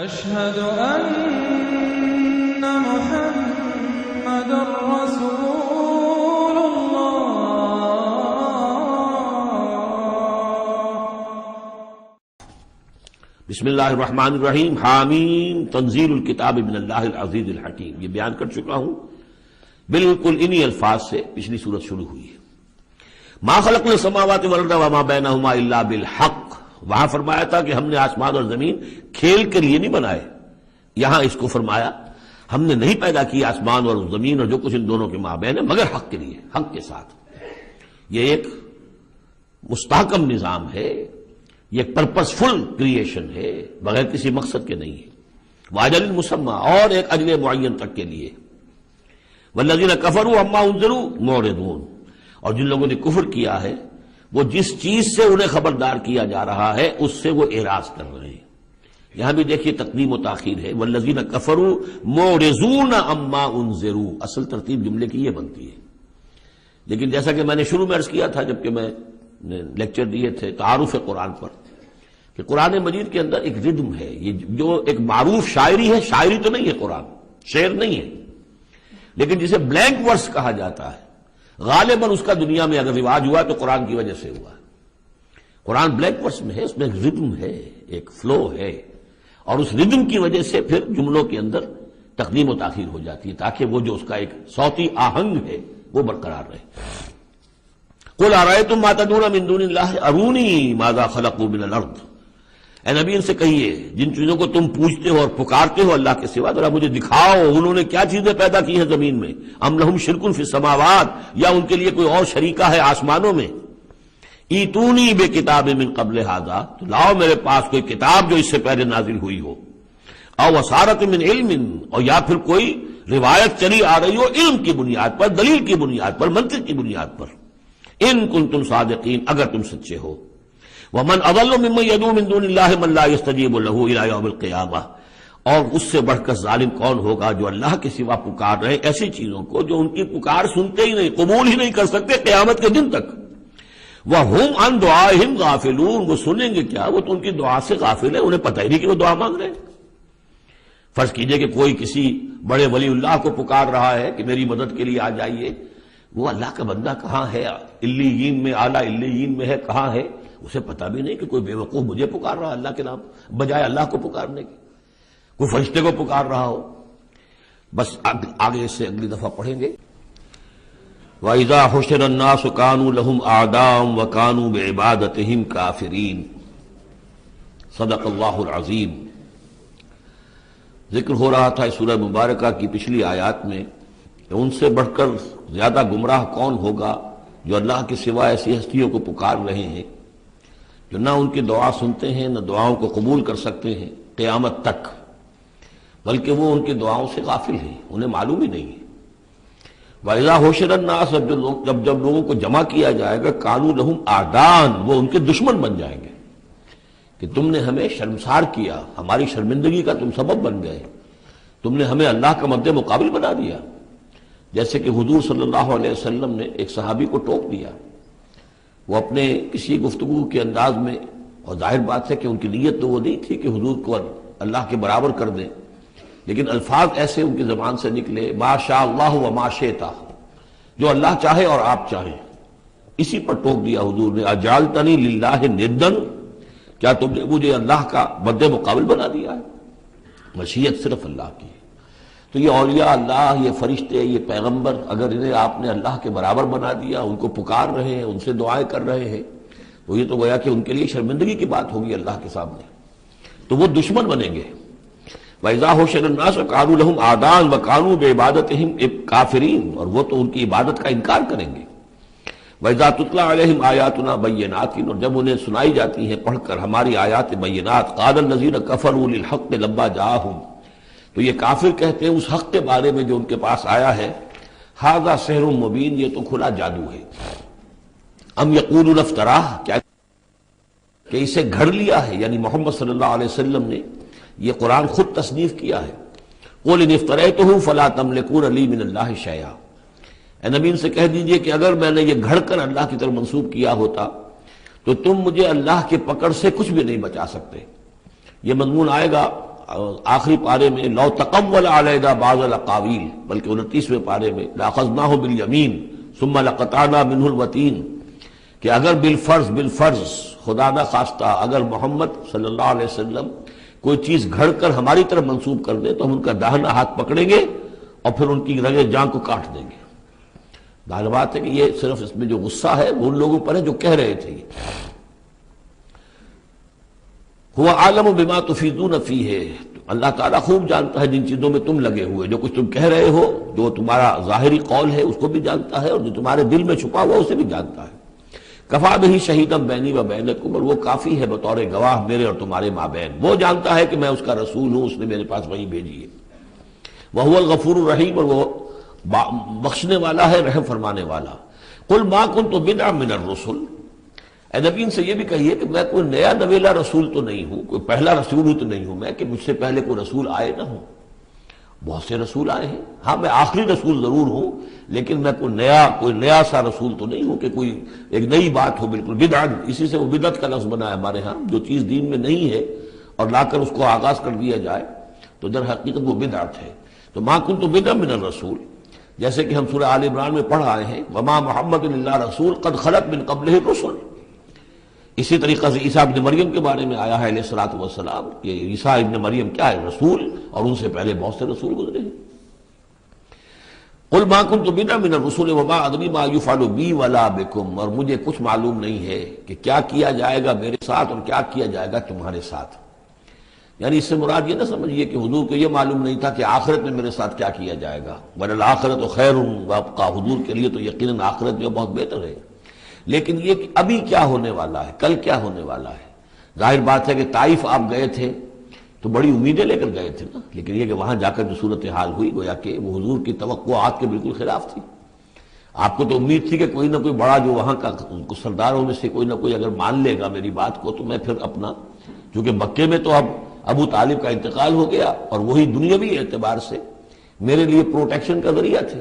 أشهد أن محمد رسول الله۔ بسم اللہ الرحمن الرحیم۔ حامیم تنزیل الکتاب من اللہ العزیز الحکیم۔ یہ بیان کر چکا ہوں بالکل انہی الفاظ سے پچھلی سورت شروع ہوئی ہے۔ ما خلقنا السماوات والارض وما بینہما الا بالحق۔ وہاں فرمایا تھا کہ ہم نے آسمان اور زمین کھیل کے لیے نہیں بنائے، یہاں اس کو فرمایا ہم نے نہیں پیدا کیا آسمان اور زمین اور جو کچھ ان دونوں کے مابین ہے مگر حق کے لیے، حق کے ساتھ۔ یہ ایک مستحکم نظام ہے، یہ پرپس فل کریشن ہے، بغیر کسی مقصد کے نہیں ہے۔ واجل مسمى، اور ایک اجل معین تک کے لیے۔ والذین کفروا عما انذروا معرضون، اور جن لوگوں نے کفر کیا ہے وہ جس چیز سے انہیں خبردار کیا جا رہا ہے اس سے وہ اعراض کر رہے ہیں۔ یہاں بھی دیکھیے تقدیم و تاخیر ہے، والذین کفروا معرضون عما انذروا، اصل ترتیب جملے کی یہ بنتی ہے۔ لیکن جیسا کہ میں نے شروع میں عرض کیا تھا جبکہ میں نے لیکچر دیے تھے تعارف قرآن پر، کہ قرآن مجید کے اندر ایک ردم ہے، یہ جو ایک معروف شاعری ہے، شاعری تو نہیں ہے، قرآن شعر نہیں ہے، لیکن جسے بلینک ورس کہا جاتا ہے، غالباً اس کا دنیا میں اگر رواج ہوا تو قرآن کی وجہ سے ہوا ہے۔ قرآن بلینک ورس میں ہے، اس میں ایک ردم ہے، ایک فلو ہے، اور اس ردم کی وجہ سے پھر جملوں کے اندر تقدیم و تاخیر ہو جاتی ہے تاکہ وہ جو اس کا ایک صوتی آہنگ ہے وہ برقرار رہے۔ قل ارأیتم ما تدعون من دون اللہ ارونی ماذا خلقوا من الارض، اے نبی ان سے کہیے جن چیزوں کو تم پوچھتے ہو اور پکارتے ہو اللہ کے سوا، ذرا مجھے دکھاؤ انہوں نے کیا چیزیں پیدا کی ہیں زمین میں۔ ام لہم شرک فی السماوات، یا ان کے لیے کوئی اور شریکہ ہے آسمانوں میں۔ ایتونی بے کتاب من قبل ھذا، تو لاؤ میرے پاس کوئی کتاب جو اس سے پہلے نازل ہوئی ہو، او اثارۃ من علم، اور یا پھر کوئی روایت چلی آ رہی ہو علم کی بنیاد پر، دلیل کی بنیاد پر، منطق کی بنیاد پر، ان کنتم صادقین، اگر تم سچے ہو۔ ومن اضل ممن يدعو من دون الله من لا يستجيب له الى يوم القيامه، اور اس سے بڑھ کر ظالم کون ہوگا جو اللہ کے سوا پکار رہے ایسی چیزوں کو جو ان کی پکار سنتے ہی نہیں، قبول ہی نہیں کر سکتے قیامت کے دن تک۔ وَهُمْ عَنْ دُعَائِهِمْ غَافِلُونَ، وہ سنیں گے کیا، وہ تو ان کی دعا سے غافل ہیں، انہیں پتہ ہی نہیں کہ وہ دعا مانگ رہے ہیں۔ فرض کیجئے کہ کوئی کسی بڑے ولی اللہ کو پکار رہا ہے کہ میری مدد کے لیے آ جائیے، وہ اللہ کا بندہ کہاں ہے، علیین میں، اعلیٰ علیین میں ہے، کہاں ہے، اسے پتہ بھی نہیں کہ کوئی بے وقوف مجھے پکار رہا اللہ کے نام بجائے اللہ کو پکارنے کے، کوئی فرشتے کو پکار رہا ہو۔ بس آگے اس سے اگلی دفعہ پڑھیں گے۔ وَإِذَا حُشِرَ النَّاسُ كَانُوا لَهُمْ أَعْدَاءً وَكَانُوا بِعِبَادَتِهِمْ كَافِرِينَ۔ صدق اللہ العظیم۔ ذکر ہو رہا تھا اس سورہ مبارکہ کی پچھلی آیات میں کہ ان سے بڑھ کر زیادہ گمراہ کون ہوگا جو اللہ کے سوا ایسی ہستیوں کو پکار رہے ہیں جو نہ ان کی دعا سنتے ہیں، نہ دعاؤں کو قبول کر سکتے ہیں قیامت تک، بلکہ وہ ان کی دعاؤں سے غافل ہیں، انہیں معلوم ہی نہیں ہے۔ وَإِذَا حُشِرَ النَّاسُ، جب لوگوں کو جمع کیا جائے گا، كَانُوا لَهُمْ أَعْدَاءً، وہ ان کے دشمن بن جائیں گے کہ تم نے ہمیں شرمسار کیا، ہماری شرمندگی کا تم سبب بن گئے، تم نے ہمیں اللہ کا مد مقابل بنا دیا۔ جیسے کہ حضور صلی اللہ علیہ وسلم نے ایک صحابی کو ٹوک دیا، وہ اپنے کسی گفتگو کے انداز میں، اور ظاہر بات ہے کہ ان کی نیت تو وہ نہیں تھی کہ حضور کو اللہ کے برابر کر دیں، لیکن الفاظ ایسے ان کی زبان سے نکلے، ما شاء اللہ و ما شئت، جو اللہ چاہے اور آپ چاہیں، اسی پر ٹوک دیا حضور نے، اجعلتنی للہ ندًا، کیا تم نے مجھے اللہ کا مد مقابل بنا دیا ہے؟ مشیت صرف اللہ کی ہے۔ تو یہ اولیاء اللہ، یہ فرشتے، یہ پیغمبر، اگر انہیں آپ نے اللہ کے برابر بنا دیا، ان کو پکار رہے ہیں، ان سے دعائیں کر رہے ہیں، تو یہ تو گویا کہ ان کے لیے شرمندگی کی بات ہوگی اللہ کے سامنے، تو وہ دشمن بنیں گے۔ وَإِذَا حُشِرَ النَّاسُ كَانُوا لَهُمْ أَعْدَاءً وَكَانُوا بِعِبَادَتِهِمْ كَافِرِينَ، اور وہ تو ان کی عبادت کا انکار کریں گے۔ وَإِذَا تُتْلَىٰ عَلَيْهِمْ آيَاتُنَا بَيِّنَاتٍ، اور جب انہیں سنائی جاتی ہیں پڑھ کر ہماری آیات بینات، قَالَ الَّذِينَ كَفَرُوا لِلْحَقِّ لَمَّا جَاءَهُمْ، تو یہ کافر کہتے ہیں اس حق کے بارے میں جو ان کے پاس آیا ہے، ھذا سحر مبین، یہ تو کھلا جادو ہے۔ ام یقولون افتراہ، کیا کہ اسے گھڑ لیا ہے، یعنی محمد صلی اللہ علیہ وسلم نے یہ قرآن خود تصنیف کیا ہے۔ قل ان افتریتہ فلا تملکون لی من اللہ شیئا، اے نبی ان سے کہہ دیجئے کہ اگر میں نے یہ گھڑ کر اللہ کی طرف منسوب کیا ہوتا تو تم مجھے اللہ کے پکڑ سے کچھ بھی نہیں بچا سکتے۔ یہ مضمون آئے گا آخری پارے میں لو تقول علینا بعض الاقاویل، بلکہ 29ویں پارے میں لاخذناہ بالیمین ثم لقطعنا منہ الوتین، کہ اگر بالفرض خدا نہ خواستہ اگر محمد صلی اللہ علیہ وسلم کوئی چیز گھڑ کر ہماری طرف منسوب کر دے تو ہم ان کا داہنا ہاتھ پکڑیں گے اور پھر ان کی رگے جان کو کاٹ دیں گے۔ ظاہر بات ہے کہ یہ صرف اس میں جو غصہ ہے وہ ان لوگوں پر ہے جو کہہ رہے تھے۔ هو عالم بما تفیضون فیہ، اللہ تعالیٰ خوب جانتا ہے جن چیزوں میں تم لگے ہوئے، جو کچھ تم کہہ رہے ہو، جو تمہارا ظاہری قول ہے اس کو بھی جانتا ہے، اور جو تمہارے دل میں چھپا ہوا اسے بھی جانتا ہے۔ کفا بہ شہیدا بینی و بینکم، اور وہ کافی ہے بطور گواہ میرے اور تمہارے مابین، وہ جانتا ہے کہ میں اس کا رسول ہوں، اس نے میرے پاس وحی بھیجی ہے۔ وہو الغفور الرحیم، اور وہ بخشنے والا ہے، رحم فرمانے والا۔ قل ما کنت بدعا من الرسل، اے نبی ان سے یہ بھی کہیے کہ میں کوئی نیا نویلا رسول تو نہیں ہوں، کوئی پہلا رسول ہوں تو نہیں ہوں میں کہ مجھ سے پہلے کوئی رسول آئے نہ ہوں۔ بہت سے رسول آئے ہیں، ہاں میں آخری رسول ضرور ہوں، لیکن میں کوئی نیا سا رسول تو نہیں ہوں کہ کوئی ایک نئی بات ہو بالکل۔ بدعت، اسی سے وہ بدعت کا لفظ بنا ہے ہمارے ہاں، جو چیز دین میں نہیں ہے اور لا کر اس کو آغاز کر دیا جائے تو در حقیقت وہ بدعت ہے۔ تو ما کنت بدعا من الرسول، جیسے کہ ہم سورہ آل عمران میں پڑھ آئے ہیں، وما محمد الا رسول قد خلت من قبلہ الرسل۔ اسی طریقہ سے عیسیٰ ابن مریم کے بارے میں آیا ہے علیہ الصلوۃ والسلام کہ عیسیٰ ابن مریم کیا ہے؟ رسول، اور ان سے پہلے بہت سے رسول گزرے ہیں۔ قل ما کنت بدعا من الرسل وما ادری ما یفعل بی ولا بکم، اور مجھے کچھ معلوم نہیں ہے کہ کیا کیا جائے گا میرے ساتھ اور کیا کیا جائے گا تمہارے ساتھ۔ یعنی اس سے مراد یہ نہ سمجھیے کہ حضور کو یہ معلوم نہیں تھا کہ آخرت میں میرے ساتھ کیا کیا جائے گا، وَلَلْآخِرَةُ خَيْرٌ وَأَبْقَىٰ، حضور کے لیے تو یقیناً آخرت جو بہت بہتر ہے، لیکن یہ کہ ابھی کیا ہونے والا ہے، کل کیا ہونے والا ہے۔ ظاہر بات ہے کہ طائف آپ گئے تھے تو بڑی امیدیں لے کر گئے تھے نا، لیکن یہ کہ وہاں جا کر جو صورتحال ہوئی گویا کہ وہ حضور کی توقعات کے بالکل خلاف تھی۔ آپ کو تو امید تھی کہ کوئی نہ کوئی بڑا جو وہاں کا سرداروں میں سے کوئی نہ کوئی اگر مان لے گا میری بات کو تو میں پھر اپنا، چونکہ مکے میں تو اب ابو طالب کا انتقال ہو گیا اور وہی دنیاوی اعتبار سے میرے لیے پروٹیکشن کا ذریعہ تھے،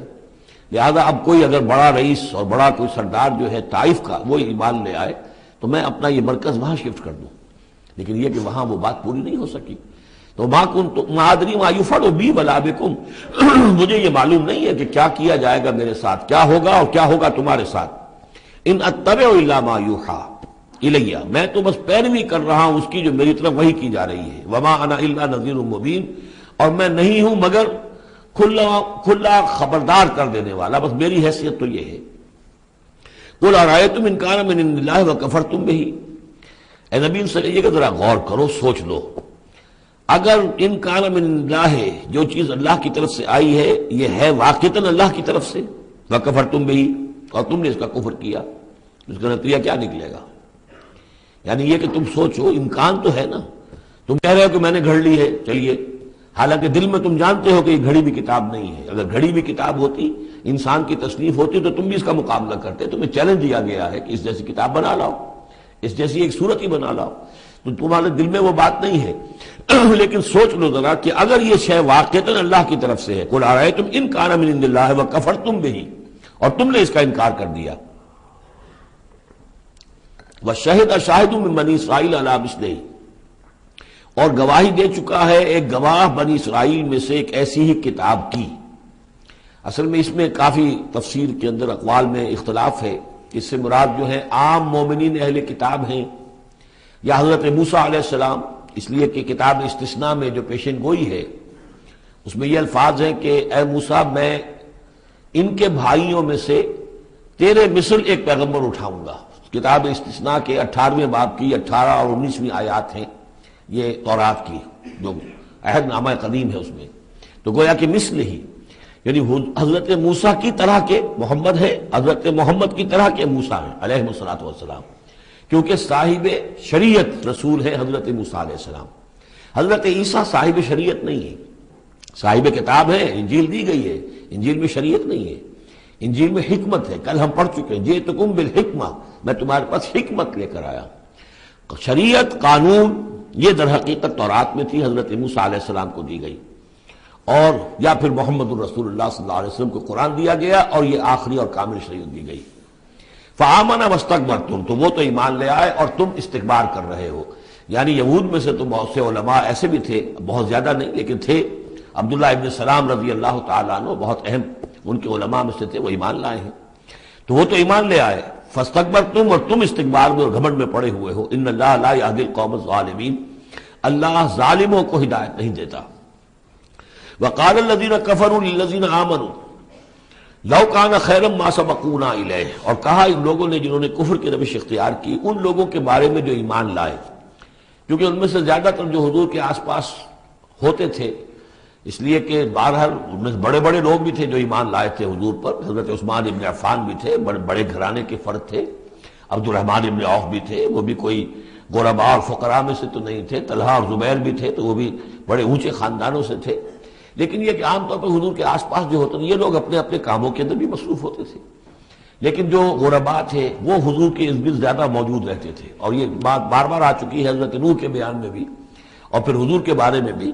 لہذا اب کوئی اگر بڑا رئیس اور بڑا کوئی سردار جو ہے طائف کا وہ ایمان لے آئے تو میں اپنا یہ مرکز وہاں شفٹ کر دوں، لیکن یہ کہ وہاں وہ بات پوری نہیں ہو سکی۔ تو ما ادری ما یفعل بی ولا بکم، مجھے یہ معلوم نہیں ہے کہ کیا کیا جائے گا میرے ساتھ، کیا ہوگا اور کیا ہوگا تمہارے ساتھ۔ ان اتبع الا ما یوحی الیہ، میں تو بس پیروی کر رہا ہوں اس کی جو میری طرف وحی کی جا رہی ہے۔ وما انا الا نذیر مبین، اور میں نہیں ہوں مگر کھلا خبردار کر دینے والا، بس میری حیثیت تو یہ ہے۔ قل ارأیتم ان کان من عند اللہ وکفرتم بہ، اے نبی ان سے کہیے کہ ذرا غور کرو، سوچ لو، اگر ان کان من عند اللہ، جو چیز اللہ کی طرف سے آئی ہے یہ ہے واقعتاً اللہ کی طرف سے، وکفرتم بہ، اور تم نے اس کا کفر کیا، اس کا نتیجہ کیا نکلے گا؟ یعنی یہ کہ تم سوچو، امکان تو ہے نا، تم کہہ رہے ہو کہ میں نے گھڑ لی ہے، چلیے، حالانکہ دل میں تم جانتے ہو کہ یہ گھڑی بھی کتاب نہیں ہے، اگر گھڑی بھی کتاب ہوتی، انسان کی تصنیف ہوتی تو تم بھی اس کا مقابلہ کرتے، تمہیں چیلنج دیا گیا ہے کہ اس جیسی کتاب بنا لاؤ، اس جیسی ایک صورت ہی بنا لاؤ، تو تمہارے دل میں وہ بات نہیں ہے۔ لیکن سوچ لو ذرا کہ اگر یہ شے واقعتاً اللہ کی طرف سے ہے، قل ارأیتم ان کان من عند اللہ وکفرتم بہ، اور تم نے اس کا انکار کر دیا، وشہد شاہد من بنی اسرائیل علی مثلہ، اور گواہی دے چکا ہے ایک گواہ بنی اسرائیل میں سے ایک ایسی ہی کتاب کی۔ اصل میں اس میں کافی تفسیر کے اندر اقوال میں اختلاف ہے، اس سے مراد جو ہے عام مومنین اہل کتاب ہیں یا حضرت موسیٰ علیہ السلام، اس لیے کہ کتاب استثناء میں جو پیشن گوئی ہے اس میں یہ الفاظ ہیں کہ اے موسیٰ میں ان کے بھائیوں میں سے تیرے مثل ایک پیغمبر اٹھاؤں گا۔ کتاب استثناء کے 18ویں باب کی 18 اور 19ویں آیات ہیں یہ تورات کی، جو عہد نامہ قدیم ہے اس میں، تو گویا کہ مثل ہی، یعنی حضرت موسیٰ کی طرح کے محمد ہے، حضرت محمد کی طرح کے موسیٰ ہیں علیہ الصلوۃ والسلام، کیونکہ صاحب شریعت رسول ہے حضرت موسیٰ علیہ السلام۔ حضرت عیسیٰ صاحب شریعت نہیں ہے، صاحب کتاب ہے، انجیل دی گئی ہے، انجیل میں شریعت نہیں ہے، انجیل میں حکمت ہے، کل ہم پڑھ چکے ہیں جئتکم بالحکمہ، میں تمہارے پاس حکمت لے کر آیا۔ شریعت، قانون، یہ در حقیقت تورات میں تھی، حضرت موسیٰ علیہ السلام کو دی گئی، اور یا پھر محمد الرسول اللہ صلی اللہ علیہ وسلم کو قرآن دیا گیا اور یہ آخری اور کامل شریعت دی گئی۔ فآمن واستکبرتم، تو وہ تو ایمان لے آئے اور تم استکبار کر رہے ہو۔ یعنی یہود میں سے تو بہت سے علماء ایسے بھی تھے، بہت زیادہ نہیں لیکن تھے، عبداللہ ابن سلام رضی اللہ تعالیٰ عنہ بہت اہم ان کے علماء میں سے تھے، وہ ایمان لائے ہیں۔ تو وہ تو ایمان لے آئے، فاستکبرتم، اور تم استکبار میں اور گھمنڈ میں پڑے ہوئے ہو، ان اللہ لا یہدی القوم الظالمین، اللہ ظالموں کو ہدایت نہیں دیتا۔ وقال الذین کفروا للذین آمنوا لو کان خیرا ما سبقونا الیہ، اور کہا ان لوگوں نے جنہوں نے کفر کی روش اختیار کی ان لوگوں کے بارے میں جو ایمان لائے، کیونکہ ان میں سے زیادہ تر جو حضور کے آس پاس ہوتے تھے، اس لیے کہ بہرحال ان میں بڑے بڑے لوگ بھی تھے جو ایمان لائے تھے حضور پر، حضرت عثمان ابن عفان بھی تھے، بڑے بڑے گھرانے کے فرد تھے، عبد الرحمن ابن عوف بھی تھے، وہ بھی کوئی غرباء اور فقراء میں سے تو نہیں تھے، طلحہ اور زبیر بھی تھے تو وہ بھی بڑے اونچے خاندانوں سے تھے، لیکن یہ کہ عام طور پر حضور کے آس پاس جو ہوتے ہیں یہ لوگ اپنے اپنے کاموں کے اندر بھی مصروف ہوتے تھے، لیکن جو غرباء تھے وہ حضور کے ارد گرد زیادہ موجود رہتے تھے، اور یہ بات بار بار آ چکی ہے حضرت نوح کے بیان میں بھی اور پھر حضور کے بارے میں بھی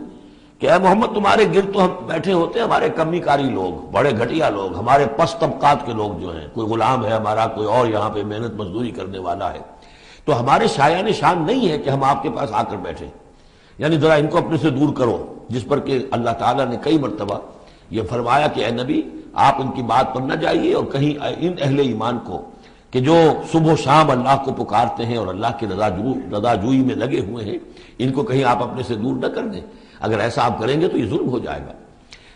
کہ اے محمد تمہارے گرد تو ہم بیٹھے ہوتے ہیں ہمارے کمی کاری لوگ، بڑے گھٹیا لوگ، ہمارے پست طبقات کے لوگ جو ہیں، کوئی غلام ہے ہمارا، کوئی اور یہاں پہ محنت مزدوری کرنے والا ہے، تو ہمارے شایان شان نہیں ہے کہ ہم آپ کے پاس آ کر بیٹھیں، یعنی ذرا ان کو اپنے سے دور کرو، جس پر کہ اللہ تعالیٰ نے کئی مرتبہ یہ فرمایا کہ اے نبی آپ ان کی بات پر نہ جائیے، اور کہیں ان اہل ایمان کو کہ جو صبح و شام اللہ کو پکارتے ہیں اور اللہ کی رضا جوئی میں لگے ہوئے ہیں، ان کو کہیں آپ اپنے سے دور نہ کر دیں، اگر ایسا آپ کریں گے تو یہ ظلم ہو جائے گا۔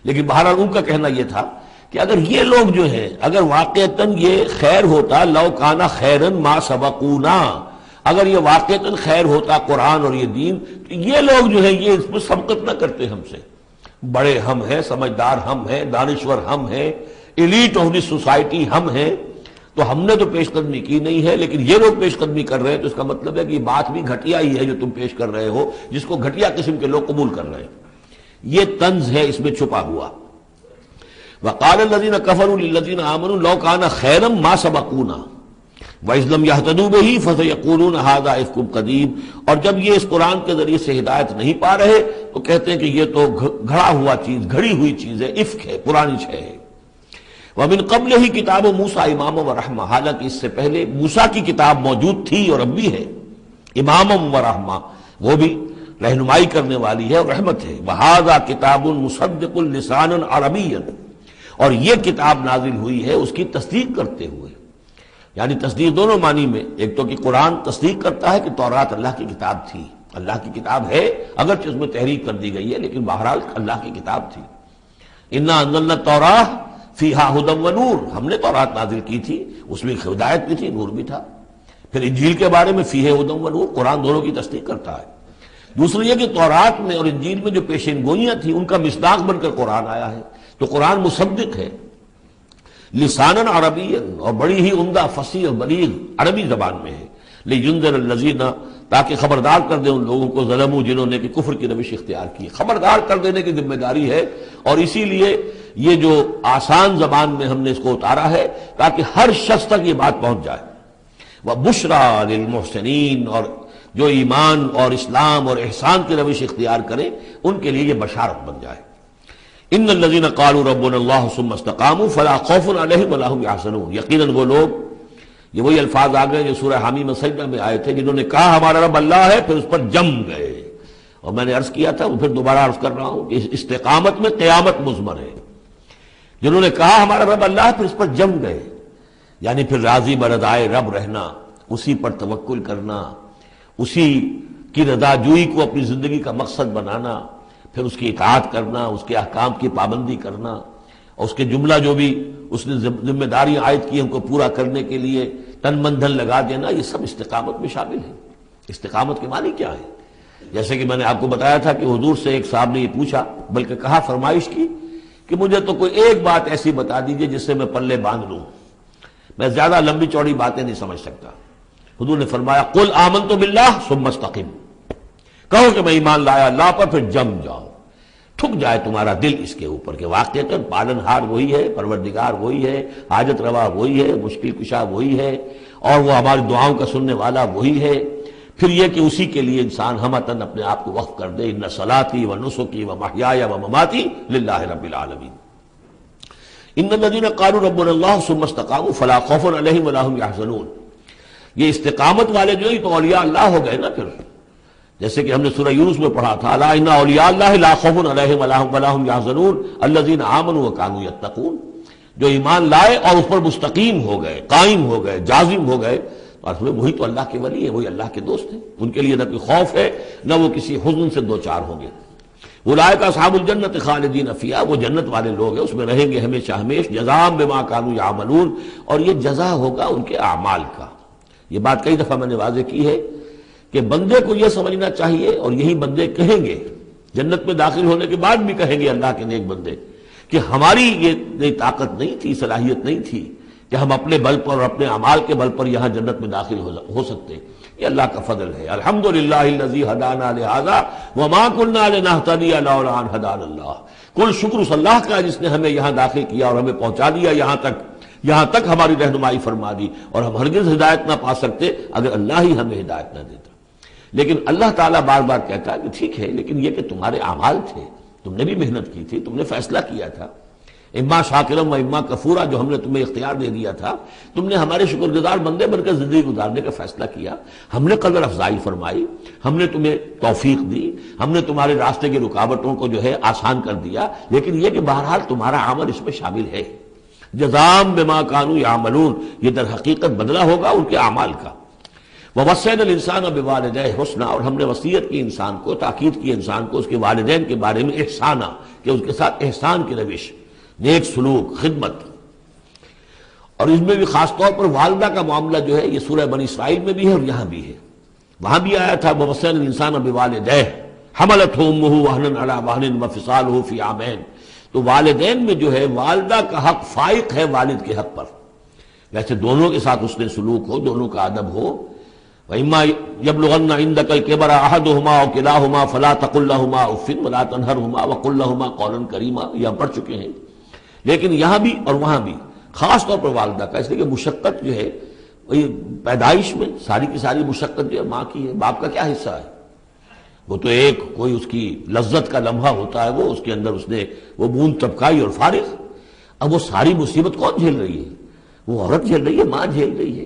لیکن بہرحال ان کا کہنا یہ تھا کہ اگر یہ لوگ جو ہیں، اگر واقعتاً یہ خیر ہوتا، لو کانا خیرن ما سبقونا، اگر یہ واقعتاً خیر ہوتا قرآن اور یہ دین، تو یہ لوگ جو ہیں یہ اس میں سبقت نہ کرتے ہم سے، بڑے ہم ہیں، سمجھدار ہم ہیں، دانشور ہم ہیں، ایلیٹ آف دی سوسائٹی ہم ہیں، تو ہم نے تو پیش قدمی کی نہیں ہے، لیکن یہ لوگ پیش قدمی کر رہے ہیں، تو اس کا مطلب ہے کہ یہ بات بھی گھٹیا ہی ہے جو تم پیش کر رہے ہو، جس کو گھٹیا قسم کے لوگ قبول کر رہے ہیں۔ یہ طنز ہے اس میں چھپا ہوا۔ وقال الذین کفروا للذین آمنوا لو کان خیرا ما سبقونا وَإِذْ لَمْ يَهْتَدُوا بِهِ فَسَيَقُولُونَ هَذَا إِفْكٌ قَدِيمٌ، اور جب یہ اس قرآن کے ذریعے سے ہدایت نہیں پا رہے تو کہتے ہیں کہ یہ تو گھڑا ہوا چیز، گھڑی ہوئی چیز ہے، افک ہے، پرانی شے ہے۔ وَمِن قَبْلِهِ کتاب موسیٰ اماما ورحمہ، حالانکہ اس سے پہلے موسیٰ کی کتاب موجود تھی اور اب بھی ہے، اماما ورحمہ، وہ بھی رہنمائی کرنے والی ہے اور رحمت ہے۔ وَهَذَا کتاب مصدق لسانا عربیا، اور یہ کتاب نازل ہوئی ہے اس کی تصدیق کرتے ہوئے، یعنی تصدیق دونوں معنی میں، ایک تو کہ قرآن تصدیق کرتا ہے کہ تورات اللہ کی کتاب تھی، اللہ کی کتاب ہے، اگرچہ اس میں تحریف کر دی گئی ہے لیکن بہرحال اللہ کی کتاب تھی۔ انا انزلنا التوراۃ فیہا ھدی ونور، ہم نے تورات نازل کی تھی، اس میں ہدایت بھی تھی، نور بھی تھا۔ پھر انجیل کے بارے میں فیہ ھدی ونور، قرآن دونوں کی تصدیق کرتا ہے۔ دوسری یہ کہ تورات میں اور انجیل میں جو پیشین گوئیاں تھیں ان کا مصداق بن کر قرآن آیا ہے، تو قرآن مصدق ہے لساناً عربیاً، اور بڑی ہی عمدہ فصیح اور بلیغ عربی زبان میں ہے، لِيُنذِرَ الَّذِينَ، تاکہ خبردار کر دیں ان لوگوں کو ظلموا، جنہوں نے کہ کفر کی روش اختیار کی، خبردار کر دینے کی ذمہ داری ہے، اور اسی لیے یہ جو آسان زبان میں ہم نے اس کو اتارا ہے تاکہ ہر شخص تک یہ بات پہنچ جائے۔ وَبُشْرَىٰ لِلْمُحْسِنِينَ، اور جو ایمان اور اسلام اور احسان کی روش اختیار کریں ان کے لیے یہ بشارت بن جائے۔ ان الذين قالوا ربنا الله ثم استقاموا فلا خوف عليهم ولا هم يحزنون، یقیناً وہ لوگ، یہ وہی الفاظ آ گئے جو سورہ حمیم سجدہ میں آئے تھے، جنہوں نے کہا ہمارا رب اللہ ہے پھر اس پر جم گئے، اور میں نے عرض کیا تھا وہ پھر دوبارہ عرض کر رہا ہوں کہ استقامت میں قیامت مضمر ہے، جنہوں نے کہا ہمارا رب اللہ ہے پھر اس پر جم گئے، یعنی پھر راضی برضائے رب رہنا، اسی پر توکل کرنا، اسی کی رضا جوئی کو اپنی زندگی کا مقصد بنانا، پھر اس کی اطاعت کرنا، اس کے احکام کی پابندی کرنا، اور اس کے جملہ جو بھی اس نے ذمہ داریاں عائد کی ان کو پورا کرنے کے لیے تن من دھن لگا دینا، یہ سب استقامت میں شامل ہے۔ استقامت کے معنی کیا ہے؟ جیسے کہ میں نے آپ کو بتایا تھا کہ حضور سے ایک صاحب نے یہ پوچھا، بلکہ کہا، فرمائش کی کہ مجھے تو کوئی ایک بات ایسی بتا دیجئے جس سے میں پلے باندھ لوں، میں زیادہ لمبی چوڑی باتیں نہیں سمجھ سکتا۔ حضور نے فرمایا قل آمنت باللہ ثم استقم، کہو کہ میں ایمان لایا اللہ پر پھر جم جاؤ، ٹھک جائے تمہارا دل اس کے اوپر کہ واقعتاً پالن ہار وہی ہے، پروردگار وہی ہے، حاجت روا وہی ہے، مشکل کشا وہی ہے، اور وہ ہماری دعاؤں کا سننے والا وہی ہے۔ پھر یہ کہ اسی کے لیے انسان ہمتاً اپنے آپ کو وقف کر دے، ان صلاتی و نسکی و محیای و مماتی للہ رب العالمین۔ ان الذین قالوا ربنا اللہ ثم استقاموا فلا خوف علیہم ولا هم یحزنون، یہ استقامت والے جو ہی تو اولیاء اللہ ہو گئے نا، پھر جیسے کہ ہم نے سورہ یونس میں پڑھا تھا، الا ان اولیاء اللہ لا خوف علیہم ولا هم يحزنون الذین آمنوا وكانوا يتقون، جو ایمان لائے اور اس پر مستقیم ہو گئے، قائم ہو گئے، جازم ہو گئے، اور وہی تو اللہ کے ولی ہیں، وہی اللہ کے دوست ہیں، ان کے لیے نہ کوئی خوف ہے نہ وہ کسی حزن سے دوچار ہوں گے۔ اولئک اصحاب الجنت خالدین فیہا، وہ جنت والے لوگ ہیں، اس میں رہیں گے ہمیشہ ہمیش، جزاء بما كانوا يعملون، اور یہ جزا ہوگا ان کے اعمال کا۔ یہ بات کئی دفعہ میں نے واضح کی ہے کہ بندے کو یہ سمجھنا چاہیے، اور یہی بندے کہیں گے جنت میں داخل ہونے کے بعد بھی کہیں گے اللہ کے نیک بندے کہ ہماری یہ طاقت نہیں تھی، صلاحیت نہیں تھی کہ ہم اپنے بل پر اور اپنے اعمال کے بل پر یہاں جنت میں داخل ہو سکتے، یہ اللہ کا فضل ہے۔ الحمدللہ الذی ہدانا لہذا وما كنا لنہتدی لولا ان ہدانا اللہ، کل شکر اس اللہ کا جس نے ہمیں یہاں داخل کیا اور ہمیں پہنچا دیا یہاں تک ہماری رہنمائی فرما دی، اور ہم ہرگز ہدایت نہ پا سکتے اگر اللہ ہی ہمیں ہدایت نہ دیتا۔ لیکن اللہ تعالیٰ بار بار کہتا ہے کہ ٹھیک ہے، لیکن یہ کہ تمہارے اعمال تھے، تم نے بھی محنت کی تھی، تم نے فیصلہ کیا تھا، اما شاکرم و اما کفورا، جو ہم نے تمہیں اختیار دے دیا تھا، تم نے ہمارے شکر گزار بندے بن کر زندگی گزارنے کا فیصلہ کیا، ہم نے قدر افزائی فرمائی، ہم نے تمہیں توفیق دی، ہم نے تمہارے راستے کی رکاوٹوں کو جو ہے آسان کر دیا، لیکن یہ کہ بہرحال تمہارا عمل اس میں شامل ہے۔ جزاء بما كانوا يعملون، یہ در حقیقت بدلہ ہوگا ان کے اعمال کا۔ ووصینا الانسان بوالدیہ حسنا، اور ہم نے وصیت کی انسان کو، تاکید کی انسان کو اس کے والدین کے بارے میں احسانا، کہ اس کے ساتھ احسان کی روش، نیک سلوک، خدمت۔ اور اس میں بھی خاص طور پر والدہ کا معاملہ جو ہے یہ سورہ بنی اسرائیل میں بھی ہے اور یہاں بھی ہے، وہاں بھی آیا تھا ووصینا الانسان بوالدیہ حملتہ امہ وہنا علی وہن وفصالہ فی عامین۔ تو والدین میں جو ہے والدہ کا حق فائق ہے والد کے حق پر، ویسے دونوں کے ساتھ اس نے سلوک ہو، دونوں کا ادب ہو۔ وَإِمَّا يَبْلُغَنَّ عِندَكَ الْكِبَرَ أَحَدُهُمَا أَوْ كِلَاهُمَا فَلَا تَقُل لَّهُمَا أُفٍّ وَلَا تَنْهَرْهُمَا وَقُل لَّهُمَا قَوْلًا كَرِيمًا، یہ ہم پڑھ چکے ہیں، لیکن یہاں بھی اور وہاں بھی خاص طور پر والدہ کا، اس لیے کہ مشقت جو ہے پیدائش میں ساری کی ساری مشقت جو ہے ماں کی ہے، باپ کا کیا حصہ ہے؟ وہ تو ایک کوئی اس کی لذت کا لمحہ ہوتا ہے، وہ اس کے اندر اس نے وہ بوند ٹپکائی اور فارغ۔ اب وہ ساری مصیبت کون جھیل رہی ہے؟ وہ عورت جھیل رہی ہے، ماں جھیل رہی ہے۔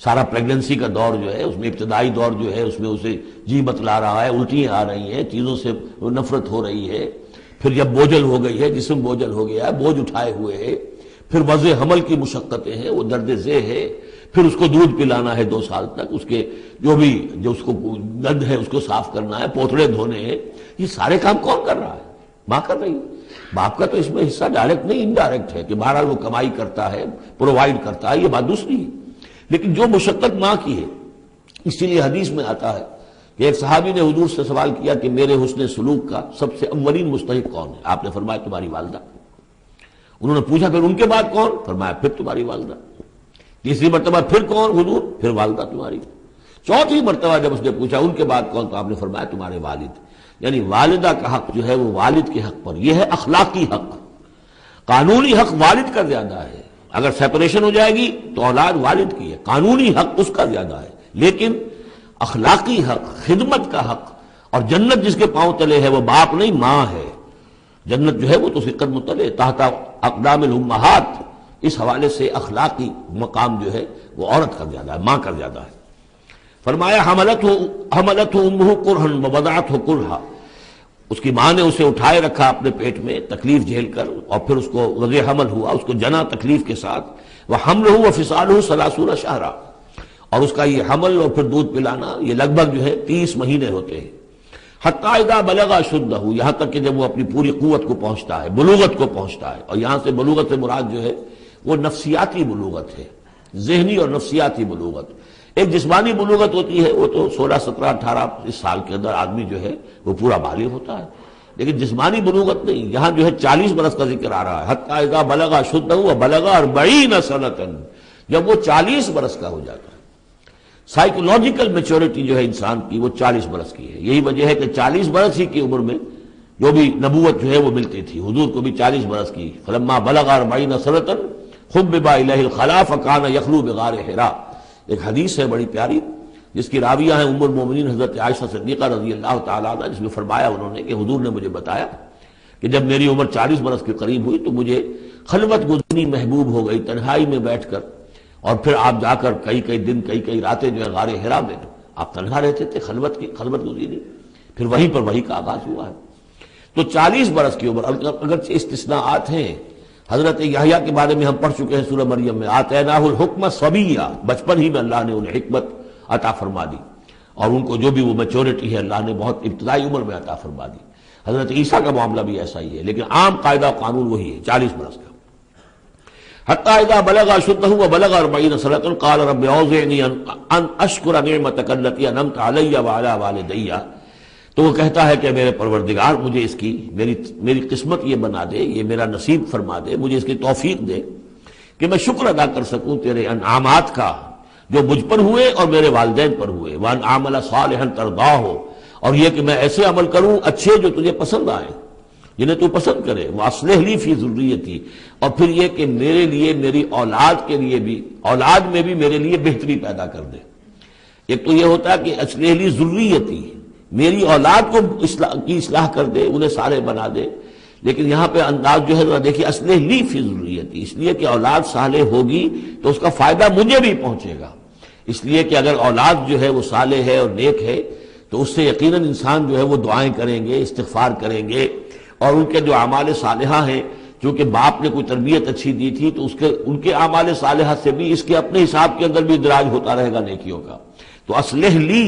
سارا پریگننسی کا دور جو ہے، اس میں ابتدائی دور جو ہے، اس میں اسے جی بتلا رہا ہے، الٹیاں آ رہی ہیں، چیزوں سے نفرت ہو رہی ہے، پھر جب بوجھل ہو گئی ہے، جسم بوجھل ہو گیا ہے، بوجھ اٹھائے ہوئے ہے، پھر وضع حمل کی مشقتیں ہیں، وہ درد ذہ ہے، پھر اس کو دودھ پلانا ہے 2 سال تک، اس کے جو اس کو گند ہے اس کو صاف کرنا ہے، پوتڑے دھونے ہیں، یہ سارے کام کون کر رہا ہے؟ ماں کر رہی ہے۔ باپ کا تو اس میں حصہ ڈائریکٹ نہیں انڈائریکٹ ہے کہ بہرحال وہ کمائی کرتا ہے، پرووائڈ کرتا ہے، یہ بات دوسری ہے، لیکن جو مشقت ماں کی ہے، اسی لیے حدیث میں آتا ہے کہ ایک صحابی نے حضور سے سوال کیا کہ میرے حسن سلوک کا سب سے اولین مستحق کون ہے؟ آپ نے فرمایا تمہاری والدہ۔ انہوں نے پوچھا پھر ان کے بعد کون؟ فرمایا پھر تمہاری والدہ۔ تیسری مرتبہ پھر کون؟ حضور پھر والدہ تمہاری۔ چوتھی مرتبہ جب اس نے پوچھا ان کے بعد کون، تو آپ نے فرمایا تمہارے والد۔ یعنی والدہ کا حق جو ہے وہ والد کے حق پر، یہ ہے اخلاقی حق۔ قانونی حق والد کا زیادہ ہے، اگر سیپریشن ہو جائے گی تو اولاد والد کی ہے، قانونی حق اس کا زیادہ ہے، لیکن اخلاقی حق، خدمت کا حق، اور جنت جس کے پاؤں تلے ہے وہ باپ نہیں ماں ہے۔ جنت جو ہے وہ تو اس کے قدم تلے تحت اقدام الامہات، اس حوالے سے اخلاقی مقام جو ہے وہ عورت کا زیادہ ہے، ماں کا زیادہ ہے۔ فرمایا حملتہ امہ کرہا ووضعتہ کرہا، اس کی ماں نے اسے اٹھائے رکھا اپنے پیٹ میں تکلیف جھیل کر، اور پھر اس کو وضع حمل ہوا، اس کو جنا تکلیف کے ساتھ، وحملہ وفصالہ 30 شہرا، اور اس کا یہ حمل اور پھر دودھ پلانا یہ لگ بھگ جو ہے 30 مہینے ہوتے ہیں۔ حتی اذا بلغ اشدہ، یہاں تک کہ جب وہ اپنی پوری قوت کو پہنچتا ہے، بلوغت کو پہنچتا ہے، اور یہاں سے بلوغت سے مراد جو ہے وہ نفسیاتی بلوغت ہے، ذہنی اور نفسیاتی بلوغت۔ ایک جسمانی بلوغت ہوتی ہے، وہ تو 16 17 18 اس سال کے اندر آدمی جو ہے وہ پورا بالغ ہوتا ہے، لیکن جسمانی بلوغت نہیں، یہاں جو ہے 40 برس کا ذکر آ رہا ہے۔ حتی اذا بلغ اشدہ وبلغ 40 سنۃ، جب وہ 40 برس کا ہو جاتا ہے۔ سائیکولوجیکل میچورٹی جو ہے انسان کی وہ 40 برس کی ہے، یہی وجہ ہے کہ 40 برس ہی کی عمر میں جو بھی نبوت جو ہے وہ ملتی تھی، حضور کو بھی 40 برس کی۔ فلما بلغ 40 سنۃ حبب الیہ الخلا فکان یخلو بغار حرا، ایک حدیث ہے بڑی پیاری جس کی راویہ ہیں ام المومنین حضرت عائشہ صدیقہ رضی اللہ تعالیٰ عنہ، جس میں فرمایا انہوں نے کہ حضور نے مجھے بتایا کہ جب میری عمر 40 برس کے قریب ہوئی تو مجھے خلوت گزرنی محبوب ہو گئی، تنہائی میں بیٹھ کر، اور پھر آپ جا کر کئی دن کئی راتیں جو ہے غار حرا میں آپ تنہا رہتے تھے، خلوت گزری، پھر وہیں پر وہی کا آغاز ہوا ہے۔ تو 40 برس کی عمر، اگرچہ استثناءات ہیں، حضرت یحییٰ کے بارے میں ہم پڑھ چکے ہیں سورہ مریم میں، آتیناہ الحکم صبیہ، بچپن ہی میں اللہ نے انہیں حکمت عطا فرما دی، اور ان کو جو بھی وہ میچورٹی ہے اللہ نے بہت ابتدائی عمر میں عطا فرما دی۔ حضرت عیسیٰ کا معاملہ بھی ایسا ہی ہے، لیکن عام قاعدہ قانون وہی ہے 40 برس کا۔ حتیٰ اذا بلغ اشدہ وبلغ 40 سنة قال رب اوزعنی ان اشکر نعمتک التی انعمت علی وعلی والدی، تو وہ کہتا ہے کہ میرے پروردگار مجھے اس کی میری قسمت یہ بنا دے، یہ میرا نصیب فرما دے، مجھے اس کی توفیق دے کہ میں شکر ادا کر سکوں تیرے انعامات کا جو مجھ پر ہوئے اور میرے والدین پر ہوئے، وان اعمل صالحا ترضاہ، اور یہ کہ میں ایسے عمل کروں اچھے جو تجھے پسند آئیں، جنہیں تو پسند کرے، واصلح لی فی ذریتی، اور پھر یہ کہ میرے لیے میری اولاد کے لیے بھی، اولاد میں بھی میرے لیے بہتری پیدا کر دے۔ ایک تو یہ ہوتا ہے کہ اصلح لی ذریتی، میری اولاد کو اصلاح کر دے، انہیں صالح بنا دے، لیکن یہاں پہ انداز جو ہے ذرا دیکھیے، اصلح لی فی ذریتی، اس لیے کہ اولاد صالح ہوگی تو اس کا فائدہ مجھے بھی پہنچے گا، اس لیے کہ اگر اولاد جو ہے وہ صالح ہے اور نیک ہے تو اس سے یقیناً انسان جو ہے وہ دعائیں کریں گے، استغفار کریں گے، اور ان کے جو اعمال صالحہ ہیں، چونکہ باپ نے کوئی تربیت اچھی دی تھی تو ان کے اعمال صالحہ سے بھی اس کے اپنے حساب کے اندر بھی ادراج ہوتا رہے گا نیکیوں کا۔ تو اصلح لی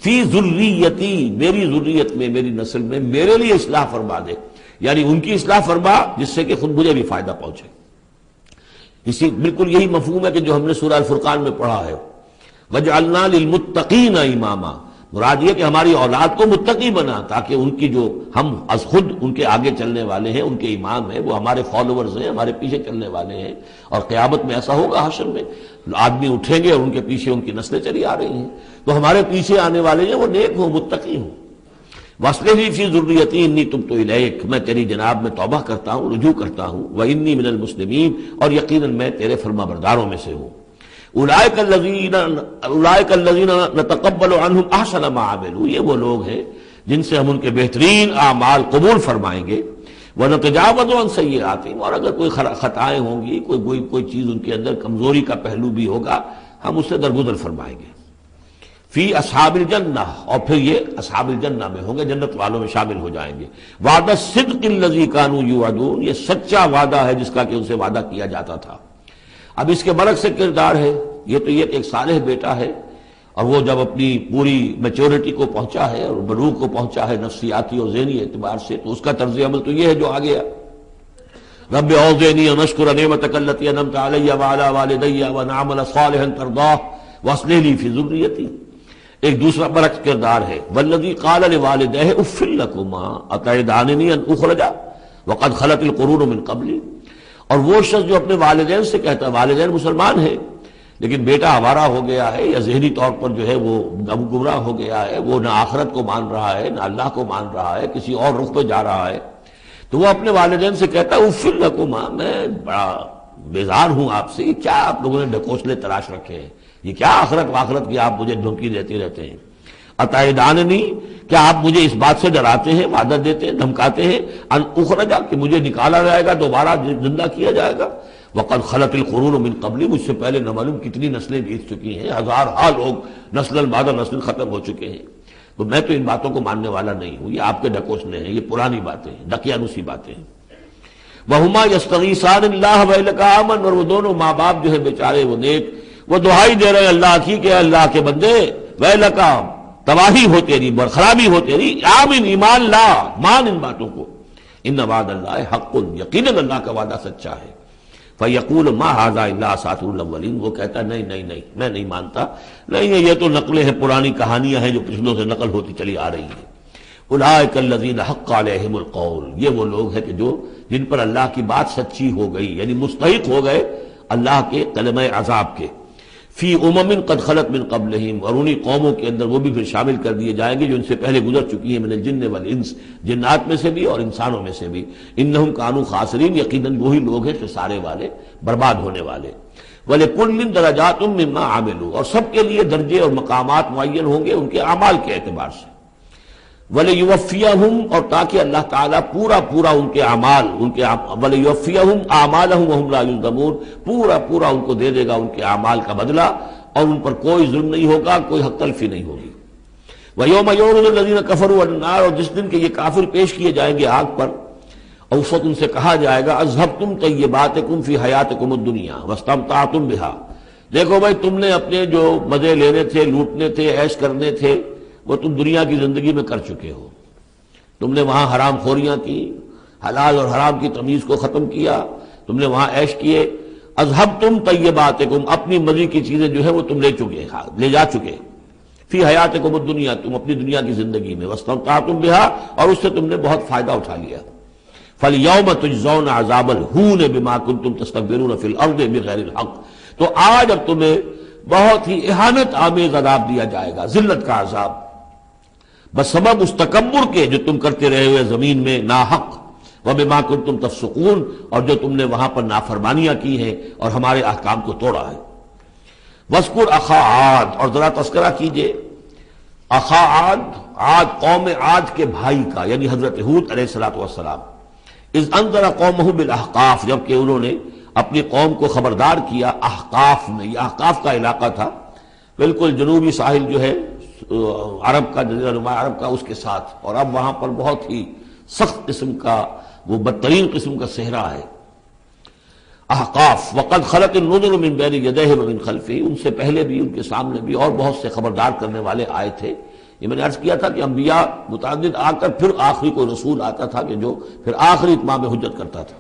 فی ذریتی، میری ذریت میں، میری نسل میں میرے لیے اصلاح فرما دے، یعنی ان کی اصلاح فرما جس سے کہ خود مجھے بھی فائدہ پہنچے۔ اسی بالکل یہی مفہوم ہے کہ جو ہم نے سورہ الفرقان میں پڑھا ہے، وَجْعَلْنَا لِلْمُتَّقِينَ إِمَامًا، مراد یہ کہ ہماری اولاد کو متقی بنا، تاکہ ان کی جو ہم از خود ان کے آگے چلنے والے ہیں، ان کے امام ہیں، وہ ہمارے فالوورز ہیں، ہمارے پیچھے چلنے والے ہیں، اور قیامت میں ایسا ہوگا حشر میں آدمی اٹھیں گے اور ان کے پیچھے ان کی نسلیں چلی آ رہی ہیں، تو ہمارے پیچھے آنے والے ہیں وہ نیک ہوں، متقی ہوں۔ وَاصْلِحْ لِي فِي ذُرِّيَّتِي إِنِّي تُبْتُ إِلَيْكَ، میں تیری جناب میں توبہ کرتا ہوں، رجوع کرتا ہوں، وَإِنِّي مِنَ الْمُسْلِمِينَ، اور یقیناً میں تیرے فرما برداروں میں سے ہوں۔ اولئک الذین نتقبل عنہم احسن ما عملوا، یہ وہ لوگ ہیں جن سے ہم ان کے بہترین اعمال قبول فرمائیں گے، ونتجاوز عن سیئاتہم، اور اگر کوئی خطائیں ہوں گی، کوئی چیز ان کے اندر کمزوری کا پہلو بھی ہوگا، ہم اس سے درگزر فرمائیں گے۔ فی اصحاب الجنہ، اور پھر یہ اصحاب الجنہ میں ہوں گے، جنت والوں میں شامل ہو جائیں گے۔ وعد الصدق الذی کانوا یوعدون، یہ سچا وعدہ ہے جس کا کہ ان سے وعدہ کیا جاتا تھا۔ اب اس کے برعکس سے کردار ہے، یہ تو یہ کہ ایک صالح بیٹا ہے، اور وہ جب اپنی پوری میچورٹی کو پہنچا ہے اور بلوغ کو پہنچا ہے نفسیاتی اور ذہنی اعتبار سے، تو اس کا طرز عمل تو یہ ہے جو آ گیا، رب اوزعنی ان اشکر نعمتک التی انعمت علی وعلی والدی وان اعمل صالحا ترضاہ واصلح لی فی ذریتی۔ ایک دوسرا برعکس کردار ہے، والذی قال لوالدیہ اف لکما اتعداننی ان اخرج وقد خلت القرون من قبلی، اور وہ شخص جو اپنے والدین سے کہتا ہے، والدین مسلمان ہیں لیکن بیٹا آوارہ ہو گیا ہے یا ذہنی طور پر جو ہے وہ گمراہ ہو گیا ہے، وہ نہ آخرت کو مان رہا ہے نہ اللہ کو مان رہا ہے، کسی اور رخ پہ جا رہا ہے، تو وہ اپنے والدین سے کہتا ہے اف لکما، میں بڑا بیزار ہوں آپ سے، یہ کیا آپ لوگوں نے ڈھکوسلے تراش رکھے ہیں، یہ کیا آخرت واخرت کی آپ مجھے دھمکی دیتے رہتے ہیں۔ اتعداننی، کیا آپ مجھے اس بات سے ڈراتے ہیں، وعدہ دیتے ہیں، دھمکاتے ہیں، ان اخرجا، کہ مجھے نکالا جائے گا، دوبارہ زندہ کیا جائے گا، وقد خلت القرون من قبلی، مجھ سے پہلے نہ معلوم کتنی نسلیں بیت چکی ہیں، ہزارہا لوگ نسل بعد نسل ختم ہو چکے ہیں، تو میں تو ان باتوں کو ماننے والا نہیں ہوں، یہ آپ کے ڈھکوسلے ہیں، یہ پرانی باتیں ہیں، دقیانوسی باتیں ہیں۔ وہما یستغیثان اللہ ویلک آمن، اور وہ دونوں ماں باپ جو ہے بیچارے وہ نیک، وہ دعائی دے رہے ہیں اللہ کی کہ اللہ کے بندے، ویلک، تباہی ہو تیری، خرابی ہو تیری، آمن، ایمان لا، مان ان باتوں کو، ان وعد اللہ حق، یقیناً اللہ کا وعدہ سچا ہے۔ فیقول ما ھذا الا اساطیر الاولین، وہ کہتا ہے نہیں نہیں نہیں، میں نہیں مانتا، نہیں یہ تو نقلیں ہیں، پرانی کہانیاں ہیں جو پچھلوں سے نقل ہوتی چلی آ رہی ہیں۔ اولئک الذین حق علیہم القول، یہ وہ لوگ ہیں کہ جن پر اللہ کی بات سچی ہو گئی، یعنی مستحق ہو گئے اللہ کے کلمہ عذاب کے، فی امم قد خلت من قبلہم، اور انہی قوموں کے اندر وہ بھی پھر شامل کر دیے جائیں گے جو ان سے پہلے گزر چکی ہیں، من الجن والانس، جنات میں سے بھی اور انسانوں میں سے بھی، انہم کانوا خاسرین، یقیناً وہی لوگ ہیں خسارے والے، برباد ہونے والے۔ وَلِكُلٍّ دَرَجَاتٌ مِّمَّا عَمِلُوا، اور سب کے لیے درجے اور مقامات معین ہوں گے ان کے اعمال کے اعتبار سے۔ وَلِيُوَفِّيَهُمْ، اور تاکہ اللہ تعالیٰ پورا ان کے اعمال، وَلِيُوَفِّيَهُمْ أَعْمَالَهُمْ وَهُمْ لَا يُظْلَمُونَ، پورا ان کو دے دے گا ان کے اعمال کا بدلہ، اور ان پر کوئی ظلم نہیں ہوگا، کوئی حق تلفی نہیں ہوگی۔ وَيَوْمَ يُعْرَضُ الَّذِينَ كَفَرُوا عَلَى النَّارِ، اور جس دن کہ یہ کافر پیش کیے جائیں گے آگ پر، اور اس وقت ان سے کہا جائے گا اذهبتم طیباتکم فی حیاتکم الدنیا واستمتعتم بها، دیکھو بھائی تم نے اپنے جو مزے لینے تھے، لوٹنے تھے، عیش کرنے تھے، وہ تم دنیا کی زندگی میں کر چکے ہو۔ تم نے وہاں حرام خوریاں کی، حلال اور حرام کی تمیز کو ختم کیا، تم نے وہاں عیش کیے۔ اذهبتم طیباتکم، اپنی مزے کی چیزیں جو ہے وہ تم لے جا چکے، فی حیاتکم الدنیا، تم اپنی دنیا کی زندگی میں، واستمتعتم بها، اور اس سے تم نے بہت فائدہ اٹھا لیا۔ فَالْيَوْمَ تُجْزَوْنَ عَذَابَ الْهُونِ بِمَا كُنتُمْ تَسْتَكْبِرُونَ فِي الْأَرْضِ بِغَيْرِ الْحَقِّ، تو آج اب تمہیں بہت ہی اہانت آمیز عذاب دیا جائے گا، ذلت کا عذاب، بسبب اس تکبر کے جو تم کرتے رہے ہوئے زمین میں ناحق، وَبِمَا كُنتُمْ تَفْسُقُونَ، اور جو تم نے وہاں پر نافرمانیاں کی ہیں اور ہمارے احکام کو توڑا ہے۔ وَاذْكُرْ أَخَا عَادٍ، اور ذرا تذکرہ کیجئے اخا عاد قوم عاد کے بھائی کا، یعنی حضرت ہود علیہ السلام، اذ انذر قومہ بالاحقاف، جبکہ انہوں نے اپنی قوم کو خبردار کیا احقاف میں۔ یہ احقاف کا علاقہ تھا، بالکل جنوبی ساحل جو ہے عرب کا، جزیرہ نما عرب کا، اس کے ساتھ، اور اب وہاں پر بہت ہی سخت قسم کا، وہ بدترین قسم کا صحرا ہے احقاف۔ وقد خلت النذر من بین یدیہ ومن خلفہ، ان سے پہلے بھی، ان کے سامنے بھی اور بہت سے خبردار کرنے والے آئے تھے۔ یہ میں نے عرض کیا تھا کہ انبیاء متعدد آ کر پھر آخری کوئی رسول آتا تھا کہ جو پھر آخری اتمام حجت کرتا تھا۔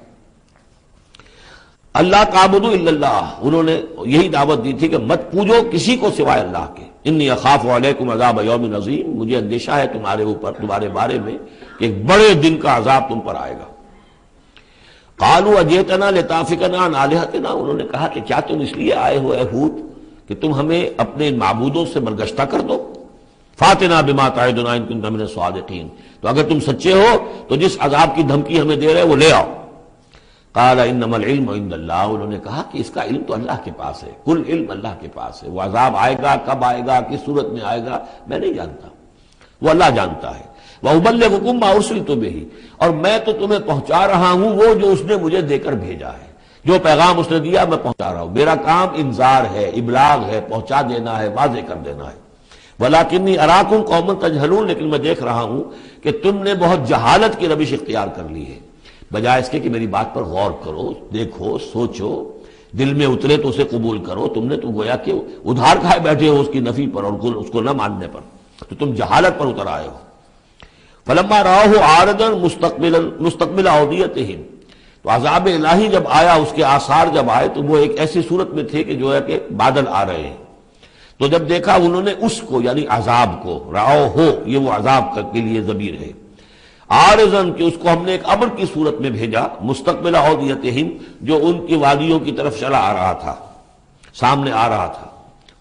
اللہ تعبدوا الا اللہ، انہوں نے یہی دعوت دی تھی کہ مت پوجو کسی کو سوائے اللہ کے۔ انی اخاف علیکم عذاب یوم عظیم، مجھے اندیشہ ہے تمہارے اوپر، تمہارے بارے میں کہ ایک بڑے دن کا عذاب تم پر آئے گا۔ قالوا اجئتنا لتافکنا عن آلہتنا، انہوں نے کہا کہ کیا تم اس لیے آئے ہو اے ہود کہ تم ہمیں اپنے معبودوں سے برگشتہ کر دو؟ فاتنا بما تعدنا ان کنت من الصادقین، تو اگر تم سچے ہو تو جس عذاب کی دھمکی ہمیں دے رہے وہ لے آؤ۔ قال انما العلم عند اللہ، انہوں نے کہا کہ اس کا علم تو اللہ کے پاس ہے، کل علم اللہ کے پاس ہے، وہ عذاب آئے گا، کب آئے گا، کس صورت میں آئے گا، میں نہیں جانتا، وہ اللہ جانتا ہے۔ وَأُبَلِّغُكُم مَّا أُرْسِلْتُ بِهِ، اور میں تو تمہیں پہنچا رہا ہوں وہ جو اس نے مجھے دے کر بھیجا ہے، جو پیغام اس نے دیا میں پہنچا رہا ہوں، میرا کام انذار ہے، ابلاغ ہے، پہنچا دینا ہے، واضح کر دینا ہے۔ وَلَٰكِنِّي أَرَاكُمْ قَوْمًا تَجْهَلُونَ، لیکن میں دیکھ رہا ہوں کہ تم نے بہت جہالت کی روش اختیار کر لی ہے، بجائے اس کے کہ میری بات پر غور کرو، دیکھو، سوچو، دل میں اترے تو اسے قبول کرو۔ تم نے تو گویا کہ ادھار کھائے بیٹھے ہو اس کی نفی پر اور اس کو نہ ماننے پر، تو تم جہالت پر اتر آئے ہو۔ فلما رآہ عارضا مستقبل اودیتہم، تو عذاب الہی جب آیا، اس کے آثار جب آئے تو وہ ایک ایسی صورت میں تھے کہ جو ہے کہ بادل آ رہے ہیں، تو جب دیکھا انہوں نے اس کو، یعنی عذاب کو، رآہ ہو، یہ وہ عذاب کے لیے ضمیر ہے، عارضا کہ اس کو ہم نے ایک امر کی صورت میں بھیجا، مستقبل اودیتہم، جو ان کی وادیوں کی طرف چلا آ رہا تھا، سامنے آ رہا تھا۔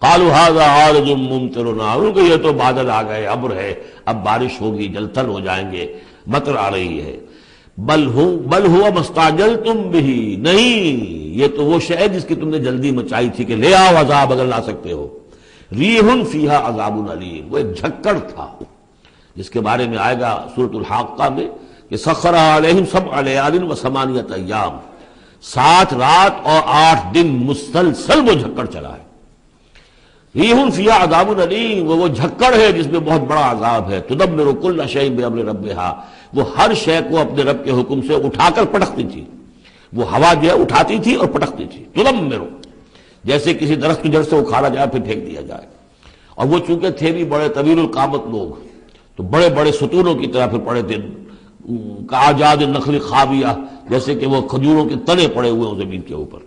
قالوا هذا عارض ممطرنا، ان کو یہ تو بادل آ گئے، ابر ہے، اب بارش ہوگی، جلتھل ہو جائیں گے، مطر آ رہی ہے۔ بل هو ما استعجلتم به، نہیں، یہ تو وہ شے جس کی تم نے جلدی مچائی تھی کہ لے آؤ عذاب اگر لا سکتے ہو۔ ریح فیہا عذاب علیم، وہ ایک جھکڑ تھا جس کے بارے میں آئے گا سورۃ الحاقہ میں کہ سخر علیہم سبع لیال وثمانیۃ ایام، 7 رات اور 8 دن مسلسل وہ جھکڑ چلا ہے۔ ریح فیہا عذاب علیم، وہ جھکڑ ہے جس میں بہت بڑا عذاب ہے۔ تدمر کل شیء بامر ربھا، وہ ہر شے کو اپنے رب کے حکم سے اٹھا کر پٹکتی تھی، وہ ہوا جو ہے اٹھاتی تھی اور پٹکتی تھی۔ تدمر، جیسے کسی درخت کی جڑ سے اکھاڑا جائے پھر پھینک دیا جائے، اور وہ چونکہ تھے بھی بڑے طویل القامت لوگ، تو بڑے بڑے ستونوں کی طرح پھر پڑے تھے، کاجاد النخل خاویہ، جیسے کہ وہ کھجوروں کے تنے پڑے ہوئے ہیں زمین کے اوپر۔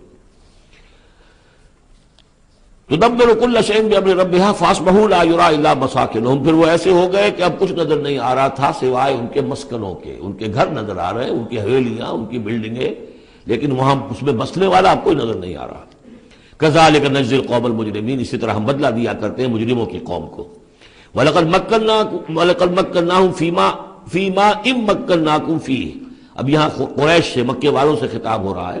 تدبر کل شیء بامر ربھا فاصبحوا لا یری الا مساکنہم، پھر وہ ایسے ہو گئے کہ اب کچھ نظر نہیں آ رہا تھا سوائے ان کے مسکنوں کے، ان کے گھر نظر آ رہے، ان کی حویلیاں، ان کی بلڈنگیں، لیکن وہاں اس میں بسنے والا اب کوئی نظر نہیں آ رہا۔ کذالک نجزی القوم المجرمین، اسی طرح ہم بدلہ دیا کرتے ہیں مجرموں کی قوم کو۔ وَلَقَدْ مَكَّنَّاهُمْ فِي مَا إِن مَّكَّنَّاكُمْ فِيهِ، اب یہاں قریش سے، مکے والوں سے خطاب ہو رہا ہے،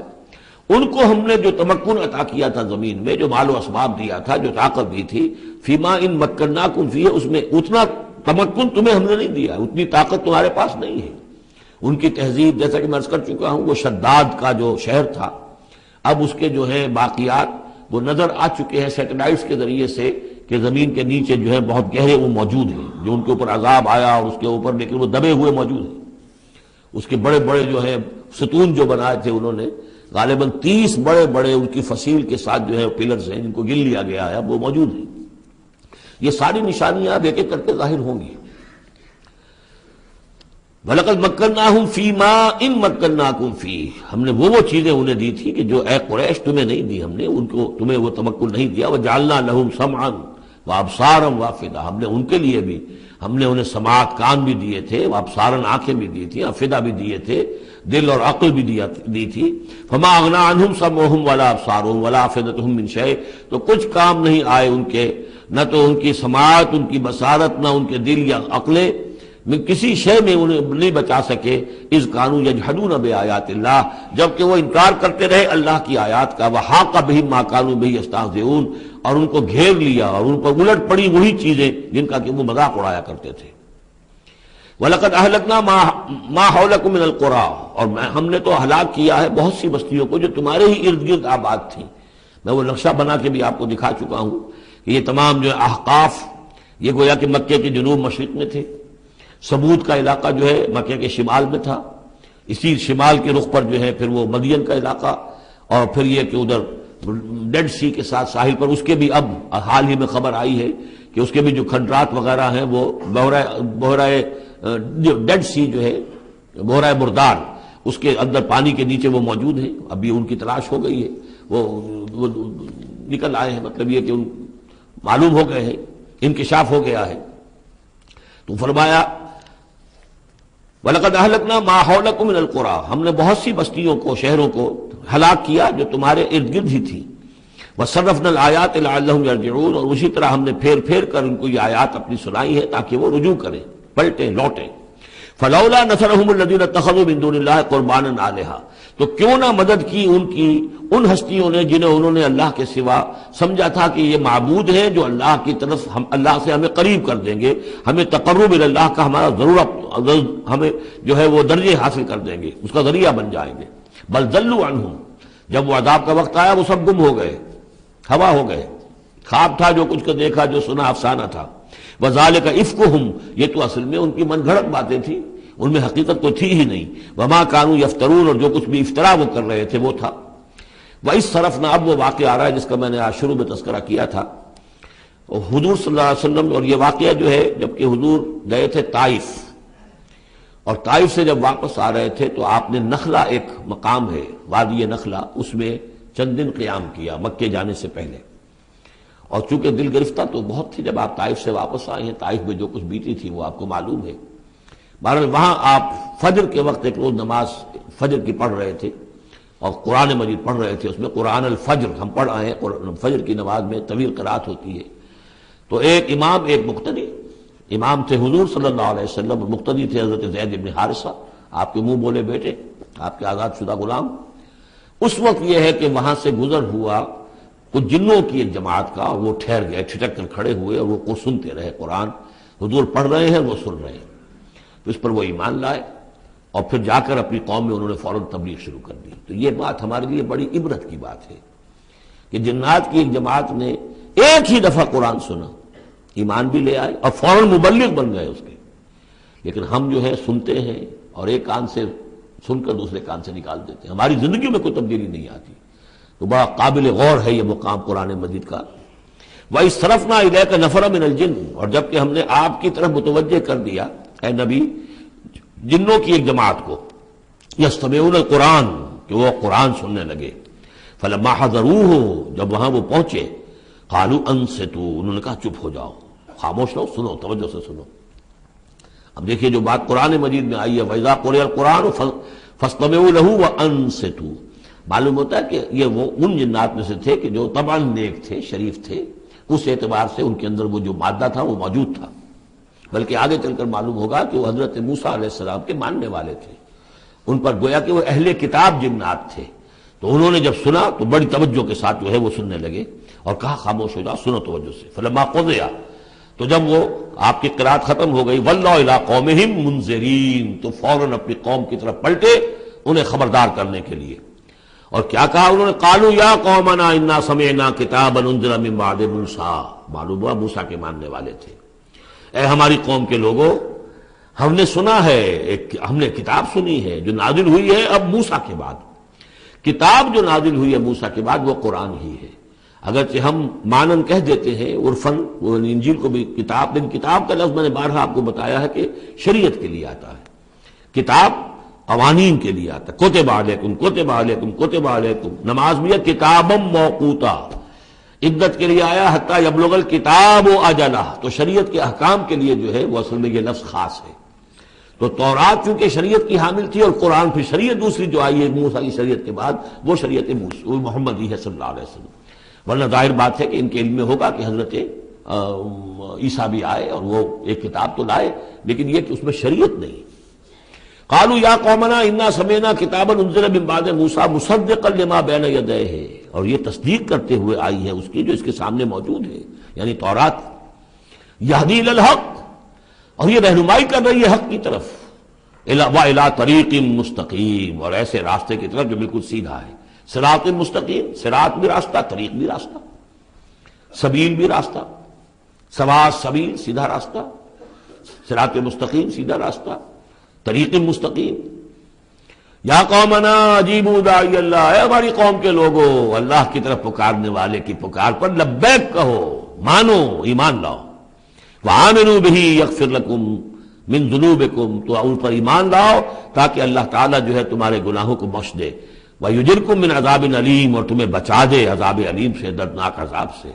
ان کو ہم نے جو تمکن عطا کیا تھا زمین میں، جو مال و اسباب دیا تھا، جو طاقت دی تھی، فِي مَا إِن مَّكَّنَّاكُمْ فِيهِ، اس میں اتنا تمکن تمہیں ہم نے نہیں دیا، اتنی طاقت تمہارے پاس نہیں ہے۔ ان کی تہذیب، جیسا کہ میں عرض کر چکا ہوں، وہ شداد کا جو شہر تھا، اب اس کے جو ہے باقیات وہ نظر آ چکے ہیں سیٹلائٹس کے ذریعے سے کہ زمین کے نیچے جو ہے بہت گہرے وہ موجود ہیں، جو ان کے اوپر عذاب آیا اور اس کے اوپر لیکن وہ دبے ہوئے موجود ہیں۔ اس کے بڑے بڑے جو ہیں ستون جو بنائے تھے انہوں نے، غالباً 30 بڑے بڑے ان کی فصیل کے ساتھ جو ہے پلرز ہیں جن کو گن لیا گیا ہے، وہ موجود ہیں۔ یہ ساری نشانیاں اب ایک ایک کر کے ظاہر ہوں گی۔ وَلَقَدْ مَكَّنَّاهُمْ فِي مَاءٍ مَكَّنَّاكُمْ فِيهِ، ہم نے وہ چیزیں انہیں دی تھی کہ جو اے قریش تمہیں نہیں دی، ہم نے ان کو تمہیں وہ تمکن نہیں دیا۔ وَجَعَلْنَا لَهُمْ سَمْعًا وَأَبْصَارًا وَأَفْئِدَةً، ہم نے ان کے لیے بھی ہم نے انہیں سماعت کان بھی دیے تھے، وابصارن آنکھیں بھی دی تھی، افئدہ بھی دیے تھے، دل اور عقل بھی دی تھی۔ فما اغنى عنهم سمعهم ولا ابصارهم ولا افئدتهم من شيء، تو کچھ کام نہیں آئے ان کے، نہ تو ان کی سماعت، ان کی بصارت، نہ ان کے دل یا عقلیں میں کسی شے میں انہیں نہیں بچا سکے۔ اذ كانوا يجحدون بآيات الله، جبکہ وہ انکار کرتے رہے اللہ کی آیات کا۔ وحاق بهم ما كانوا به يستهزئون، اور ان کو گھیر لیا اور ان پر الٹ پڑی وہی چیزیں جن کا کہ وہ مذاق اڑایا کرتے تھے۔ وَلَقَدْ أَهْلَكْنَا مَا حَوْلَكُم مِّنَ الْقُرَىٰ، اور ہم نے تو ہلاک کیا ہے بہت سی بستیوں کو جو تمہارے ہی ارد گرد آباد تھیں۔ میں وہ نقشہ بنا کے بھی آپ کو دکھا چکا ہوں کہ یہ تمام جو احقاف یہ گویا کہ مکے کے جنوب مشرق میں تھے، سمود کا علاقہ جو ہے مکے کے شمال میں تھا، اسی شمال کے رخ پر جو ہے پھر وہ مدین کا علاقہ، اور پھر یہ کہ ادھر ڈیڈ سی کے ساتھ ساحل پر اس کے بھی اب حال ہی میں خبر آئی ہے کہ اس کے بھی جو کھنڈرات وغیرہ ہیں وہ بحرۂ ڈیڈ سی جو ہے بحرۂ مردار، اس کے اندر پانی کے نیچے وہ موجود ہیں۔ ابھی ان کی تلاش ہو گئی ہے، وہ نکل آئے ہیں، مطلب یہ کہ ان معلوم ہو گئے ہیں، انکشاف ہو گیا ہے۔ تو فرمایا وَلَقَدْ أَهْلَكْنَا مَا حَوْلَكُم مِّنَ الْقُرَىٰ، ہم نے بہت سی بستیوں کو، شہروں کو ہلاک کیا جو تمہارے ارد گرد ہی تھی۔ وَصَرَّفْنَا الْآيَاتِ لَعَلَّهُمْ يَرْجِعُونَ، اور اسی طرح ہم نے پھیر پھیر کر ان کو یہ آیات اپنی سنائی ہے تاکہ وہ رجوع کریں، پلٹیں، لوٹیں۔ فَلَوْلَا نَصَرَهُمُ الَّذِينَ اتَّخَذُوا مِن دُونِ اللَّهِ قُرْبَانًا آلِهَةً، تو کیوں نہ مدد کی ان ہستیوں نے جنہیں انہوں نے اللہ کے سوا سمجھا تھا کہ یہ معبود ہیں جو اللہ کی طرف ہم اللہ سے ہمیں قریب کر دیں گے، ہمیں تقرب اللہ کا ہمارا ضرورت ہمیں جو ہے وہ درجے حاصل کر دیں گے، اس کا ذریعہ بن جائیں گے۔ بل ضلوا عنہم، جب وہ عذاب کا وقت آیا وہ سب گم ہو گئے، ہوا ہو گئے، خواب تھا جو کچھ کا دیکھا، جو سنا افسانہ تھا۔ وذالک افکہم، یہ تو اصل میں ان کی من گھڑت باتیں تھیں، ان میں حقیقت تو تھی ہی نہیں۔ وما کانوا یفترون، اور جو کچھ بھی افطرا وہ کر رہے تھے وہ تھا۔ وَإِذْ صَرَفْنَا، اب وہ واقعہ آ رہا ہے جس کا میں نے آج شروع میں تذکرہ کیا تھا۔ اور حضور صلی اللہ علیہ وسلم، اور یہ واقعہ جو ہے جبکہ حضور گئے تھے طائف، اور طائف سے جب واپس آ رہے تھے تو آپ نے نخلا، ایک مقام ہے وادی نخلا، اس میں چند دن قیام کیا مکے جانے سے پہلے۔ اور چونکہ دل گرفتہ تو بہت تھی جب آپ طائف سے واپس آئے ہیں، طائف میں جو کچھ بیتی تھی وہ آپ کو معلوم ہے۔ بہرحال وہاں آپ فجر کے وقت ایک روز نماز فجر کی پڑھ رہے تھے اور قرآن مجید پڑھ رہے تھے، اس میں قرآن الفجر ہم پڑھ آئے ہیں، فجر کی نماز میں طویل قرات ہوتی ہے۔ تو ایک امام، ایک مقتدی، امام تھے حضور صلی اللہ علیہ وسلم، اور مقتدی تھے حضرت زید بن حارثہ، آپ کے منہ بولے بیٹے، آپ کے آزاد شدہ غلام۔ اس وقت یہ ہے کہ وہاں سے گزر ہوا کچھ جنوں کی ایک جماعت کا، وہ ٹھہر گئے، ٹھٹک کر کھڑے ہوئے اور وہ سنتے رہے، قرآن حضور پڑھ رہے ہیں وہ سن رہے ہیں۔ تو اس پر وہ ایمان لائے اور پھر جا کر اپنی قوم میں انہوں نے فوراً تبلیغ شروع کر دی۔ تو یہ بات ہمارے لیے بڑی عبرت کی بات ہے کہ جنات کی ایک جماعت نے ایک ہی دفعہ قرآن سنا، ایمان بھی لے آئے اور فوراً مبلغ بن گئے اس کے۔ لیکن ہم جو ہے سنتے ہیں اور ایک کان سے سن کر دوسرے کان سے نکال دیتے ہیں، ہماری زندگیوں میں کوئی تبدیلی نہیں آتی۔ تو بڑا قابل غور ہے یہ مقام قرآن مجید کا۔ وَإِذْ صَرَفْنَا إِلَيْكَ نَفَرًا مِنَ الْجِنِّ، اور جبکہ ہم نے آپ کی طرف متوجہ کر دیا اے نبی جنوں کی ایک جماعت کو، یستمعون القرآن، کہ وہ قرآن سننے لگے۔ فلما حضروہ، جب وہاں وہ پہنچے، قالوا انصتوا، انہوں نے کہا چپ ہو جاؤ، خاموش رہو، سنو، توجہ سے سنو۔ اب دیکھیے جو بات قرآن مجید میں آئی ہے وَإِذَا قُرِئَ الْقُرْآنُ فَاسْتَمِعُوا لَهُ وَأَنصِتُوا، معلوم ہوتا ہے کہ یہ وہ ان جنات میں سے تھے کہ جو طبعاً نیک تھے، شریف تھے، اس اعتبار سے ان کے اندر وہ جو مادہ تھا وہ موجود تھا، بلکہ آگے چل کر معلوم ہوگا کہ وہ حضرت موسیٰ علیہ السلام کے ماننے والے تھے، ان پر گویا کہ وہ اہل کتاب جنات تھے۔ تو انہوں نے جب سنا تو بڑی توجہ کے ساتھ جو ہے وہ سننے لگے اور کہا خاموش ہو جاؤ، سنو توجہ سے۔ فلما قضی، تو جب وہ آپ کی قرات ختم ہو گئی، ولوا الی قومہم منذرین، تو فوراً اپنی قوم کی طرف پلٹے انہیں خبردار کرنے کے لیے۔ اور کیا کہا انہوں نے؟ قالوا یا قومنا انا سمعنا کتابا انزل من بعد موسیٰ، معلوم ہوا موسیٰ کے ماننے والے تھے. اے ہماری قوم کے لوگوں، ہم نے سنا ہے، ہم نے کتاب سنی ہے جو نازل ہوئی ہے اب موسیٰ کے بعد. کتاب جو نازل ہوئی ہے موسیٰ کے بعد وہ قرآن ہی ہے. اگرچہ ہم مانن کہہ دیتے ہیں عرفاً، وہ انجیل کو بھی کتاب، لیکن کتاب کا لفظ میں نے بارہا آپ کو بتایا ہے کہ شریعت کے لیے آتا ہے. کتاب قوانین کے لیے آتا ہے. کتب علیکم کتب علیکم کتب علیکم. نماز بھی ہے کتابا موقوتا، عدت کے لیے آیا حتی یبلغ الکتاب اجلہ. تو شریعت کے احکام کے لیے جو ہے وہ اصل میں یہ لفظ خاص ہے. تو تورات چونکہ شریعت کی حامل تھی اور قرآن پھر شریعت دوسری جو آئی ہے موسیٰ کی شریعت کے بعد وہ شریعت محمدی ہے صلی اللہ علیہ وسلم. ورنہ ظاہر بات ہے کہ ان کے علم میں ہوگا کہ حضرت عیسیٰ بھی آئے اور وہ ایک کتاب تو لائے، لیکن یہ کہ اس میں شریعت نہیں. قالوا یا قومنا انا سمعنا کتابا انزل من بعد موسیٰ مصدقا لما بین یدیہ، اور یہ تصدیق کرتے ہوئے آئی ہے اس کی جو اس کے سامنے موجود ہے، یعنی تورات. یہدی الی الحق، اور یہ رہنمائی کر رہی ہے حق کی طرف. وَإِلَىٰ طَرِیقٍ مُسْتَقِیم، اور ایسے راستے کی طرف جو بالکل سیدھا ہے. صراط مستقیم، صراط بھی راستہ، طریق بھی راستہ، سبیل بھی راستہ، سواء سبیل سیدھا راستہ، صراط مستقیم سیدھا راستہ، طریق مستقیم. یا قومنا اجیبوا داعی اللہ، اے ہماری قوم کے لوگوں، اللہ کی طرف پکارنے والے کی پکار پر لبیک کہو، مانو، ایمان لاؤ. وآمنوا بہ یغفر لکم من ذنوبکم، تو ان پر ایمان لاؤ تاکہ اللہ تعالیٰ جو ہے تمہارے گناہوں کو بخش دے. وَيُجِرْكُم مِّنْ عَذَابٍ عَلِيمٍ، اور تمہیں بچا دے عذاب علیم سے، دردناک عذاب سے.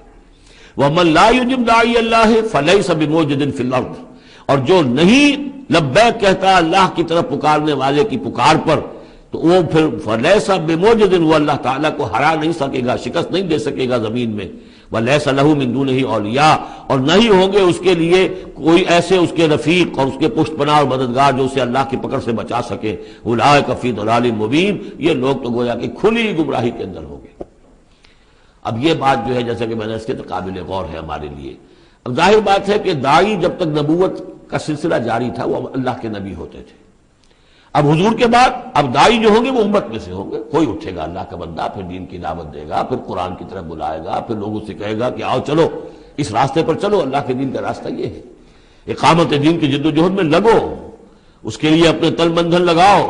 وَمَن لَّا يُجِبْ دَاعِيَ اللَّهِ فَلَيْسَ بِمُعْجِزٍ فِي الْأَرْضِ، اور جو نہیں لبیک کہتا اللہ کی طرف پکارنے والے کی پکار پر، تو وہ پھر فَلَيْسَ بِمُعْجِزٍ، وہ اللہ تعالیٰ کو ہرا نہیں سکے گا، شکست نہیں دے سکے گا زمین میں. وَلَيْسَ لَهُ مِن دُونِهِ أَوْلِيَاء، اور نہیں ہوں گے اس کے لیے کوئی ایسے اس کے رفیق اور اس کے پشت پناہ اور مددگار جو اسے اللہ کی پکڑ سے بچا سکے. أُولَٰئِكَ فِي ضَلَالٍ مُّبِينٍ، یہ لوگ تو گویا کہ کھلی گمراہی کے اندر ہوں گے. اب یہ بات جو ہے جیسا کہ میں نے اس کے تو قابل غور ہے ہمارے لیے. اب ظاہر بات ہے کہ داعی جب تک نبوت کا سلسلہ جاری تھا وہ اللہ کے نبی ہوتے تھے. اب حضور کے بعد اب داعی جو ہوں گے وہ امت میں سے ہوں گے. کوئی اٹھے گا اللہ کا بندہ، پھر دین کی دعوت دے گا، پھر قرآن کی طرف بلائے گا، پھر لوگوں سے کہے گا کہ آؤ چلو اس راستے پر چلو، اللہ کے دین کا راستہ یہ ہے. اقامت دین کی جد و جہد میں لگو، اس کے لیے اپنے تن بندھن لگاؤ.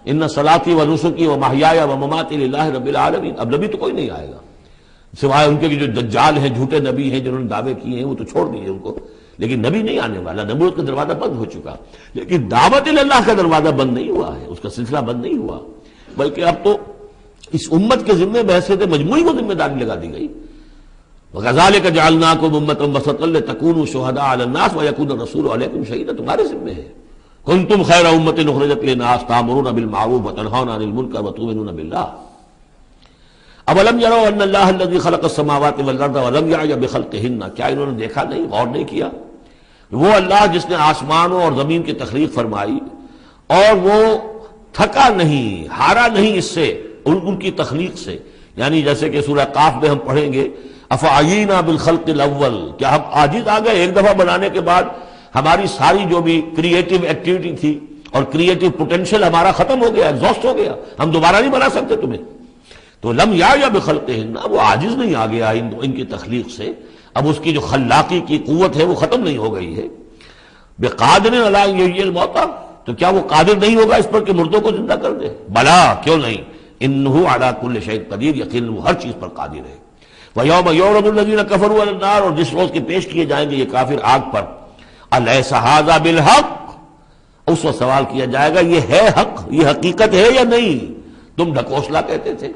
ان صلاتی و نسکی و محیایا و مماتی للہ رب العالمین. اب نبی تو کوئی نہیں آئے گا سوائے ان کے جو دجال ہیں، جھوٹے نبی ہیں جنہوں نے دعوے کیے ہیں، وہ تو چھوڑ دیجیے ان کو. لیکن نبی نہیں آنے والا، نبوت کا دروازہ بند ہو چکا. لیکن دعوت اللہ کا دروازہ بند نہیں ہوا ہے، اس کا سلسلہ بند نہیں ہوا، بلکہ اب تو اس امت کے ذمے بحثیت مجموعی کو ذمہ داری لگا دی گئی. وَكَذَلِكَ جَعَلْنَاكُمْ أُمَّةً وَسَطًا لِتَكُونُوا شُهَدَاءَ عَلَى النَّاسِ وَيَكُونَ الرَّسُولُ عَلَيْكُمْ شَهِيدًا. تمہارے ذمے ہے. كُنتُمْ خَيْرَ أُمَّةٍ أُخْرِجَتْ لِلنَّاسِ تَأْمُرُونَ بِالْمَعْرُوفِ وَتَنْهَوْنَ عَنِ الْمُنكَرِ وَتُؤْمِنُونَ بِاللَّهِ. أَوَلَمْ يَرَوْا أَنَّ اللَّهَ الَّذِي خَلَقَ السَّمَاوَاتِ وَالْأَرْضَ وَلَمْ يَعْيَ بِخَلْقِهِنَّ، کیا انہوں نے دیکھا نہیں، غور نہیں کیا؟ وہ اللہ جس نے آسمانوں اور زمین کی تخلیق فرمائی اور وہ تھکا نہیں، ہارا نہیں اس سے، ان کی تخلیق سے. یعنی جیسے کہ سورہ قاف میں ہم پڑھیں گے افعینا بالخلق الاول، کیا ہم عاجز آ گئے ایک دفعہ بنانے کے بعد؟ ہماری ساری جو بھی کریٹو ایکٹیویٹی تھی اور کریٹو پوٹینشیل ہمارا ختم ہو گیا، ایگزاسٹ ہو گیا، ہم دوبارہ نہیں بنا سکتے تمہیں. تو لم یا بخلقہن، وہ عاجز نہیں آ گیا ان کی تخلیق سے. اب اس کی جو خلاقی کی قوت ہے وہ ختم نہیں ہو گئی ہے. بقادر علی ان یحیی الموتى، تو کیا وہ قادر نہیں ہوگا اس پر کہ مردوں کو زندہ کر دے؟ بلا، کیوں نہیں، انہ علی کل شیء قدیر، یقیناً وہ ہر چیز پر قادر ہے. ویوم یعرض الذین کفروا علی النار، اور جس روز کے پیش کیے جائیں گے یہ کافر آگ پر، الیس ھذا بالحق، اس وقت سوال کیا جائے گا یہ ہے حق، یہ حقیقت ہے یا نہیں؟ تم ڈھکوسلا کہتے تھے،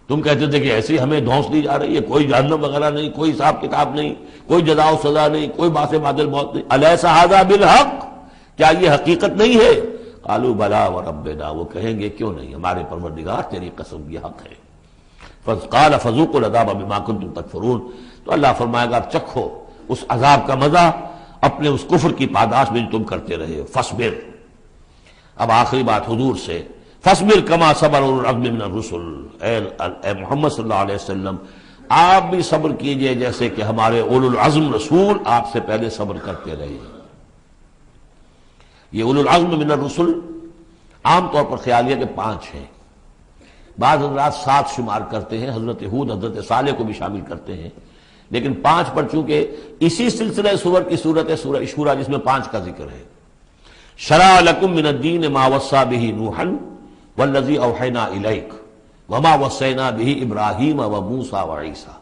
تم کہتے تھے کہ ایسی ہمیں دھونس دی جا رہی ہے، کوئی جہنم وغیرہ نہیں، کوئی حساب کتاب نہیں، کوئی جزا و سزا نہیں، کوئی باس بادل موت نہیں. الیس ھذا بالحق، کیا یہ حقیقت نہیں ہے؟ قالوا بلا وربنا، وہ کہیں گے کیوں نہیں، ہمارے پروردگار تیری قسم یہ حق ہے. قال فذوقوا العذاب بما كنتم تکفرون، تو اللہ فرمائے گا اب چکھو اس عذاب کا مزہ اپنے اس کفر کی پاداش میں جو تم کرتے رہے. فاصبر، اب آخری بات حضور سے، فاصبر کما صبر اولو العزم من الرسل، اے محمد صلی اللہ علیہ وسلم آپ بھی صبر کیجئے جیسے کہ ہمارے اولو العزم رسول آپ سے پہلے صبر کرتے رہے. یہ اولو العزم من الرسل عام طور پر خیال ہے کہ 5 ہیں. بعض حضرات 7 شمار کرتے ہیں، حضرت ہود حضرت صالح کو بھی شامل کرتے ہیں، لیکن 5 پر چونکہ اسی سلسلہ سور کی صورت ہے سورہ شورى جس میں 5 کا ذکر ہے۔ شرع لکم من الدین ما وصى به نوحا والذی اوحینا الیک وما وصینا به ابراہیم وموسیٰ وعیسیٰ۔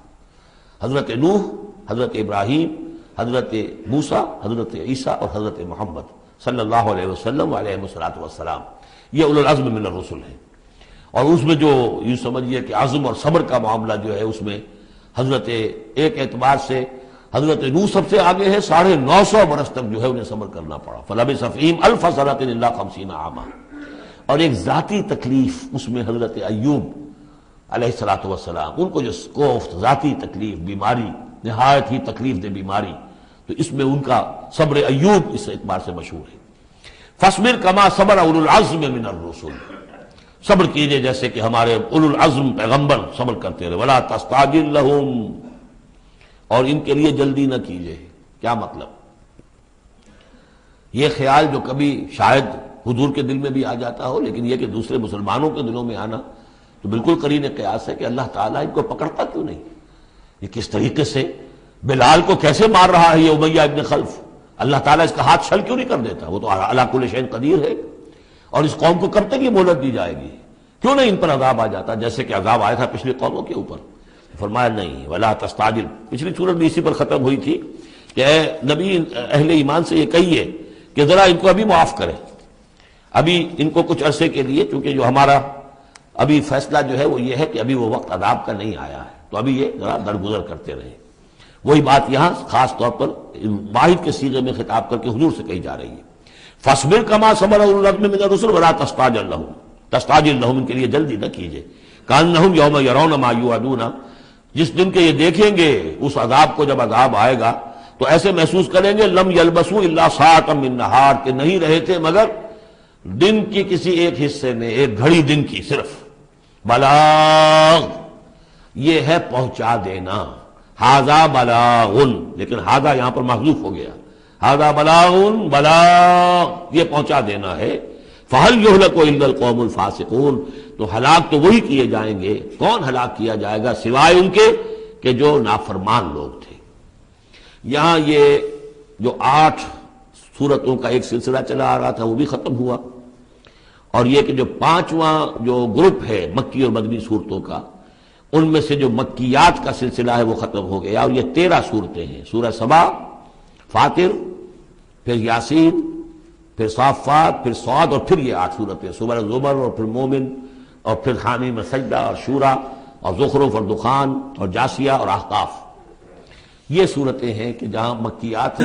حضرت نوح، حضرت ابراہیم، حضرت موسیٰ، حضرت عیسیٰ اور حضرت محمد صلی اللہ علیہ وسلم علیہ السلام، یہ اولو العزم من الرسل ہیں۔ اور اس میں جو یوں سمجھیے کہ عزم اور صبر کا معاملہ جو ہے اس میں حضرت ایک اعتبار سے حضرت نوح سب سے آگے ہے، 950 برس تک جو ہے انہیں صبر کرنا پڑا، فلبث فیہم 1000 سنۃ الا 50 عاما۔ اور ایک ذاتی تکلیف اس میں حضرت ایوب علیہ السلام، ان کو جو کوفت ذاتی تکلیف، بیماری، نہایت ہی تکلیف دہ بیماری، تو اس میں ان کا صبر ایوب اس اعتبار سے مشہور ہے۔ فاصبر کما صبر اولو العزم من الرسل، صبر کیجئے جیسے کہ ہمارے اولو العزم پیغمبر صبر کرتے رہے۔ ولا تستعجل لهم، اور ان کے لیے جلدی نہ کیجئے۔ کیا مطلب؟ یہ خیال جو کبھی شاید حضور کے دل میں بھی آ جاتا ہو، لیکن یہ کہ دوسرے مسلمانوں کے دلوں میں آنا تو بالکل قرین قیاس ہے کہ اللہ تعالیٰ ان کو پکڑتا کیوں نہیں؟ یہ کس طریقے سے بلال کو کیسے مار رہا ہے یہ امیہ ابن خلف، اللہ تعالیٰ اس کا ہاتھ چھل کیوں نہیں کر دیتا؟ وہ تو علی کل شیء قدیر ہے۔ اور اس قوم کو کب تک یہ مہلت دی جائے گی؟ کیوں نہیں ان پر عذاب آ جاتا جیسے کہ عذاب آیا تھا پچھلی قوموں کے اوپر؟ فرمایا نہیں، ولا تستعجل۔ پچھلی سورت بھی اسی پر ختم ہوئی تھی کہ اے نبی اہل ایمان سے یہ کہیے کہ ذرا ان کو ابھی معاف کریں، ابھی ان کو کچھ عرصے کے لیے، چونکہ جو ہمارا ابھی فیصلہ جو ہے وہ یہ ہے کہ ابھی وہ وقت عذاب کا نہیں آیا ہے، تو ابھی یہ ذرا درگزر کرتے رہیں۔ وہی بات یہاں خاص طور پر واحد کے صیغے میں خطاب کر کے حضور سے کہی جا رہی ہے۔ فاصبر کما صبر اولو العزم من الرسل ولا تستعجل لهم، ان کے لیے جلدی نہ کیجیے۔ کانہم یوم یرون ما یوعدون، جس دن کے یہ دیکھیں گے اس عذاب کو، جب عذاب آئے گا تو ایسے محسوس کریں گے لم یلبسوا الا ساعۃ من نہار، کہ نہیں رہے تھے مگر دن کی کسی ایک حصے میں، ایک گھڑی دن کی صرف۔ بلاغ، یہ ہے پہنچا دینا، ھذا بلاغ، لیکن ھذا یہاں پر محذوف ہو گیا، ھذا بلاغ، بلاغ یہ پہنچا دینا ہے۔ فہل یہلک الا القوم الفاسقون، تو ہلاک تو وہی کیے جائیں گے، کون ہلاک کیا جائے گا سوائے ان کے کہ جو نافرمان لوگ تھے۔ یہاں یہ جو 8 سورتوں کا ایک سلسلہ چلا آ رہا تھا وہ بھی ختم ہوا، اور یہ کہ جو 5واں جو گروپ ہے مکی اور مدنی صورتوں کا، ان میں سے جو مکیات کا سلسلہ ہے وہ ختم ہو گیا، اور یہ 13 صورتیں ہیں، سورہ سبا، فاطر، پھر یاسین، پھر صافات، پھر صاد، اور پھر یہ 8 صورتیں، سورہ زمر، اور پھر مومن، اور پھر حامیم سجدہ اور شورا اور زخرف اور دخان اور جاسیہ اور احقاف۔ یہ صورتیں ہیں کہ جہاں مکیات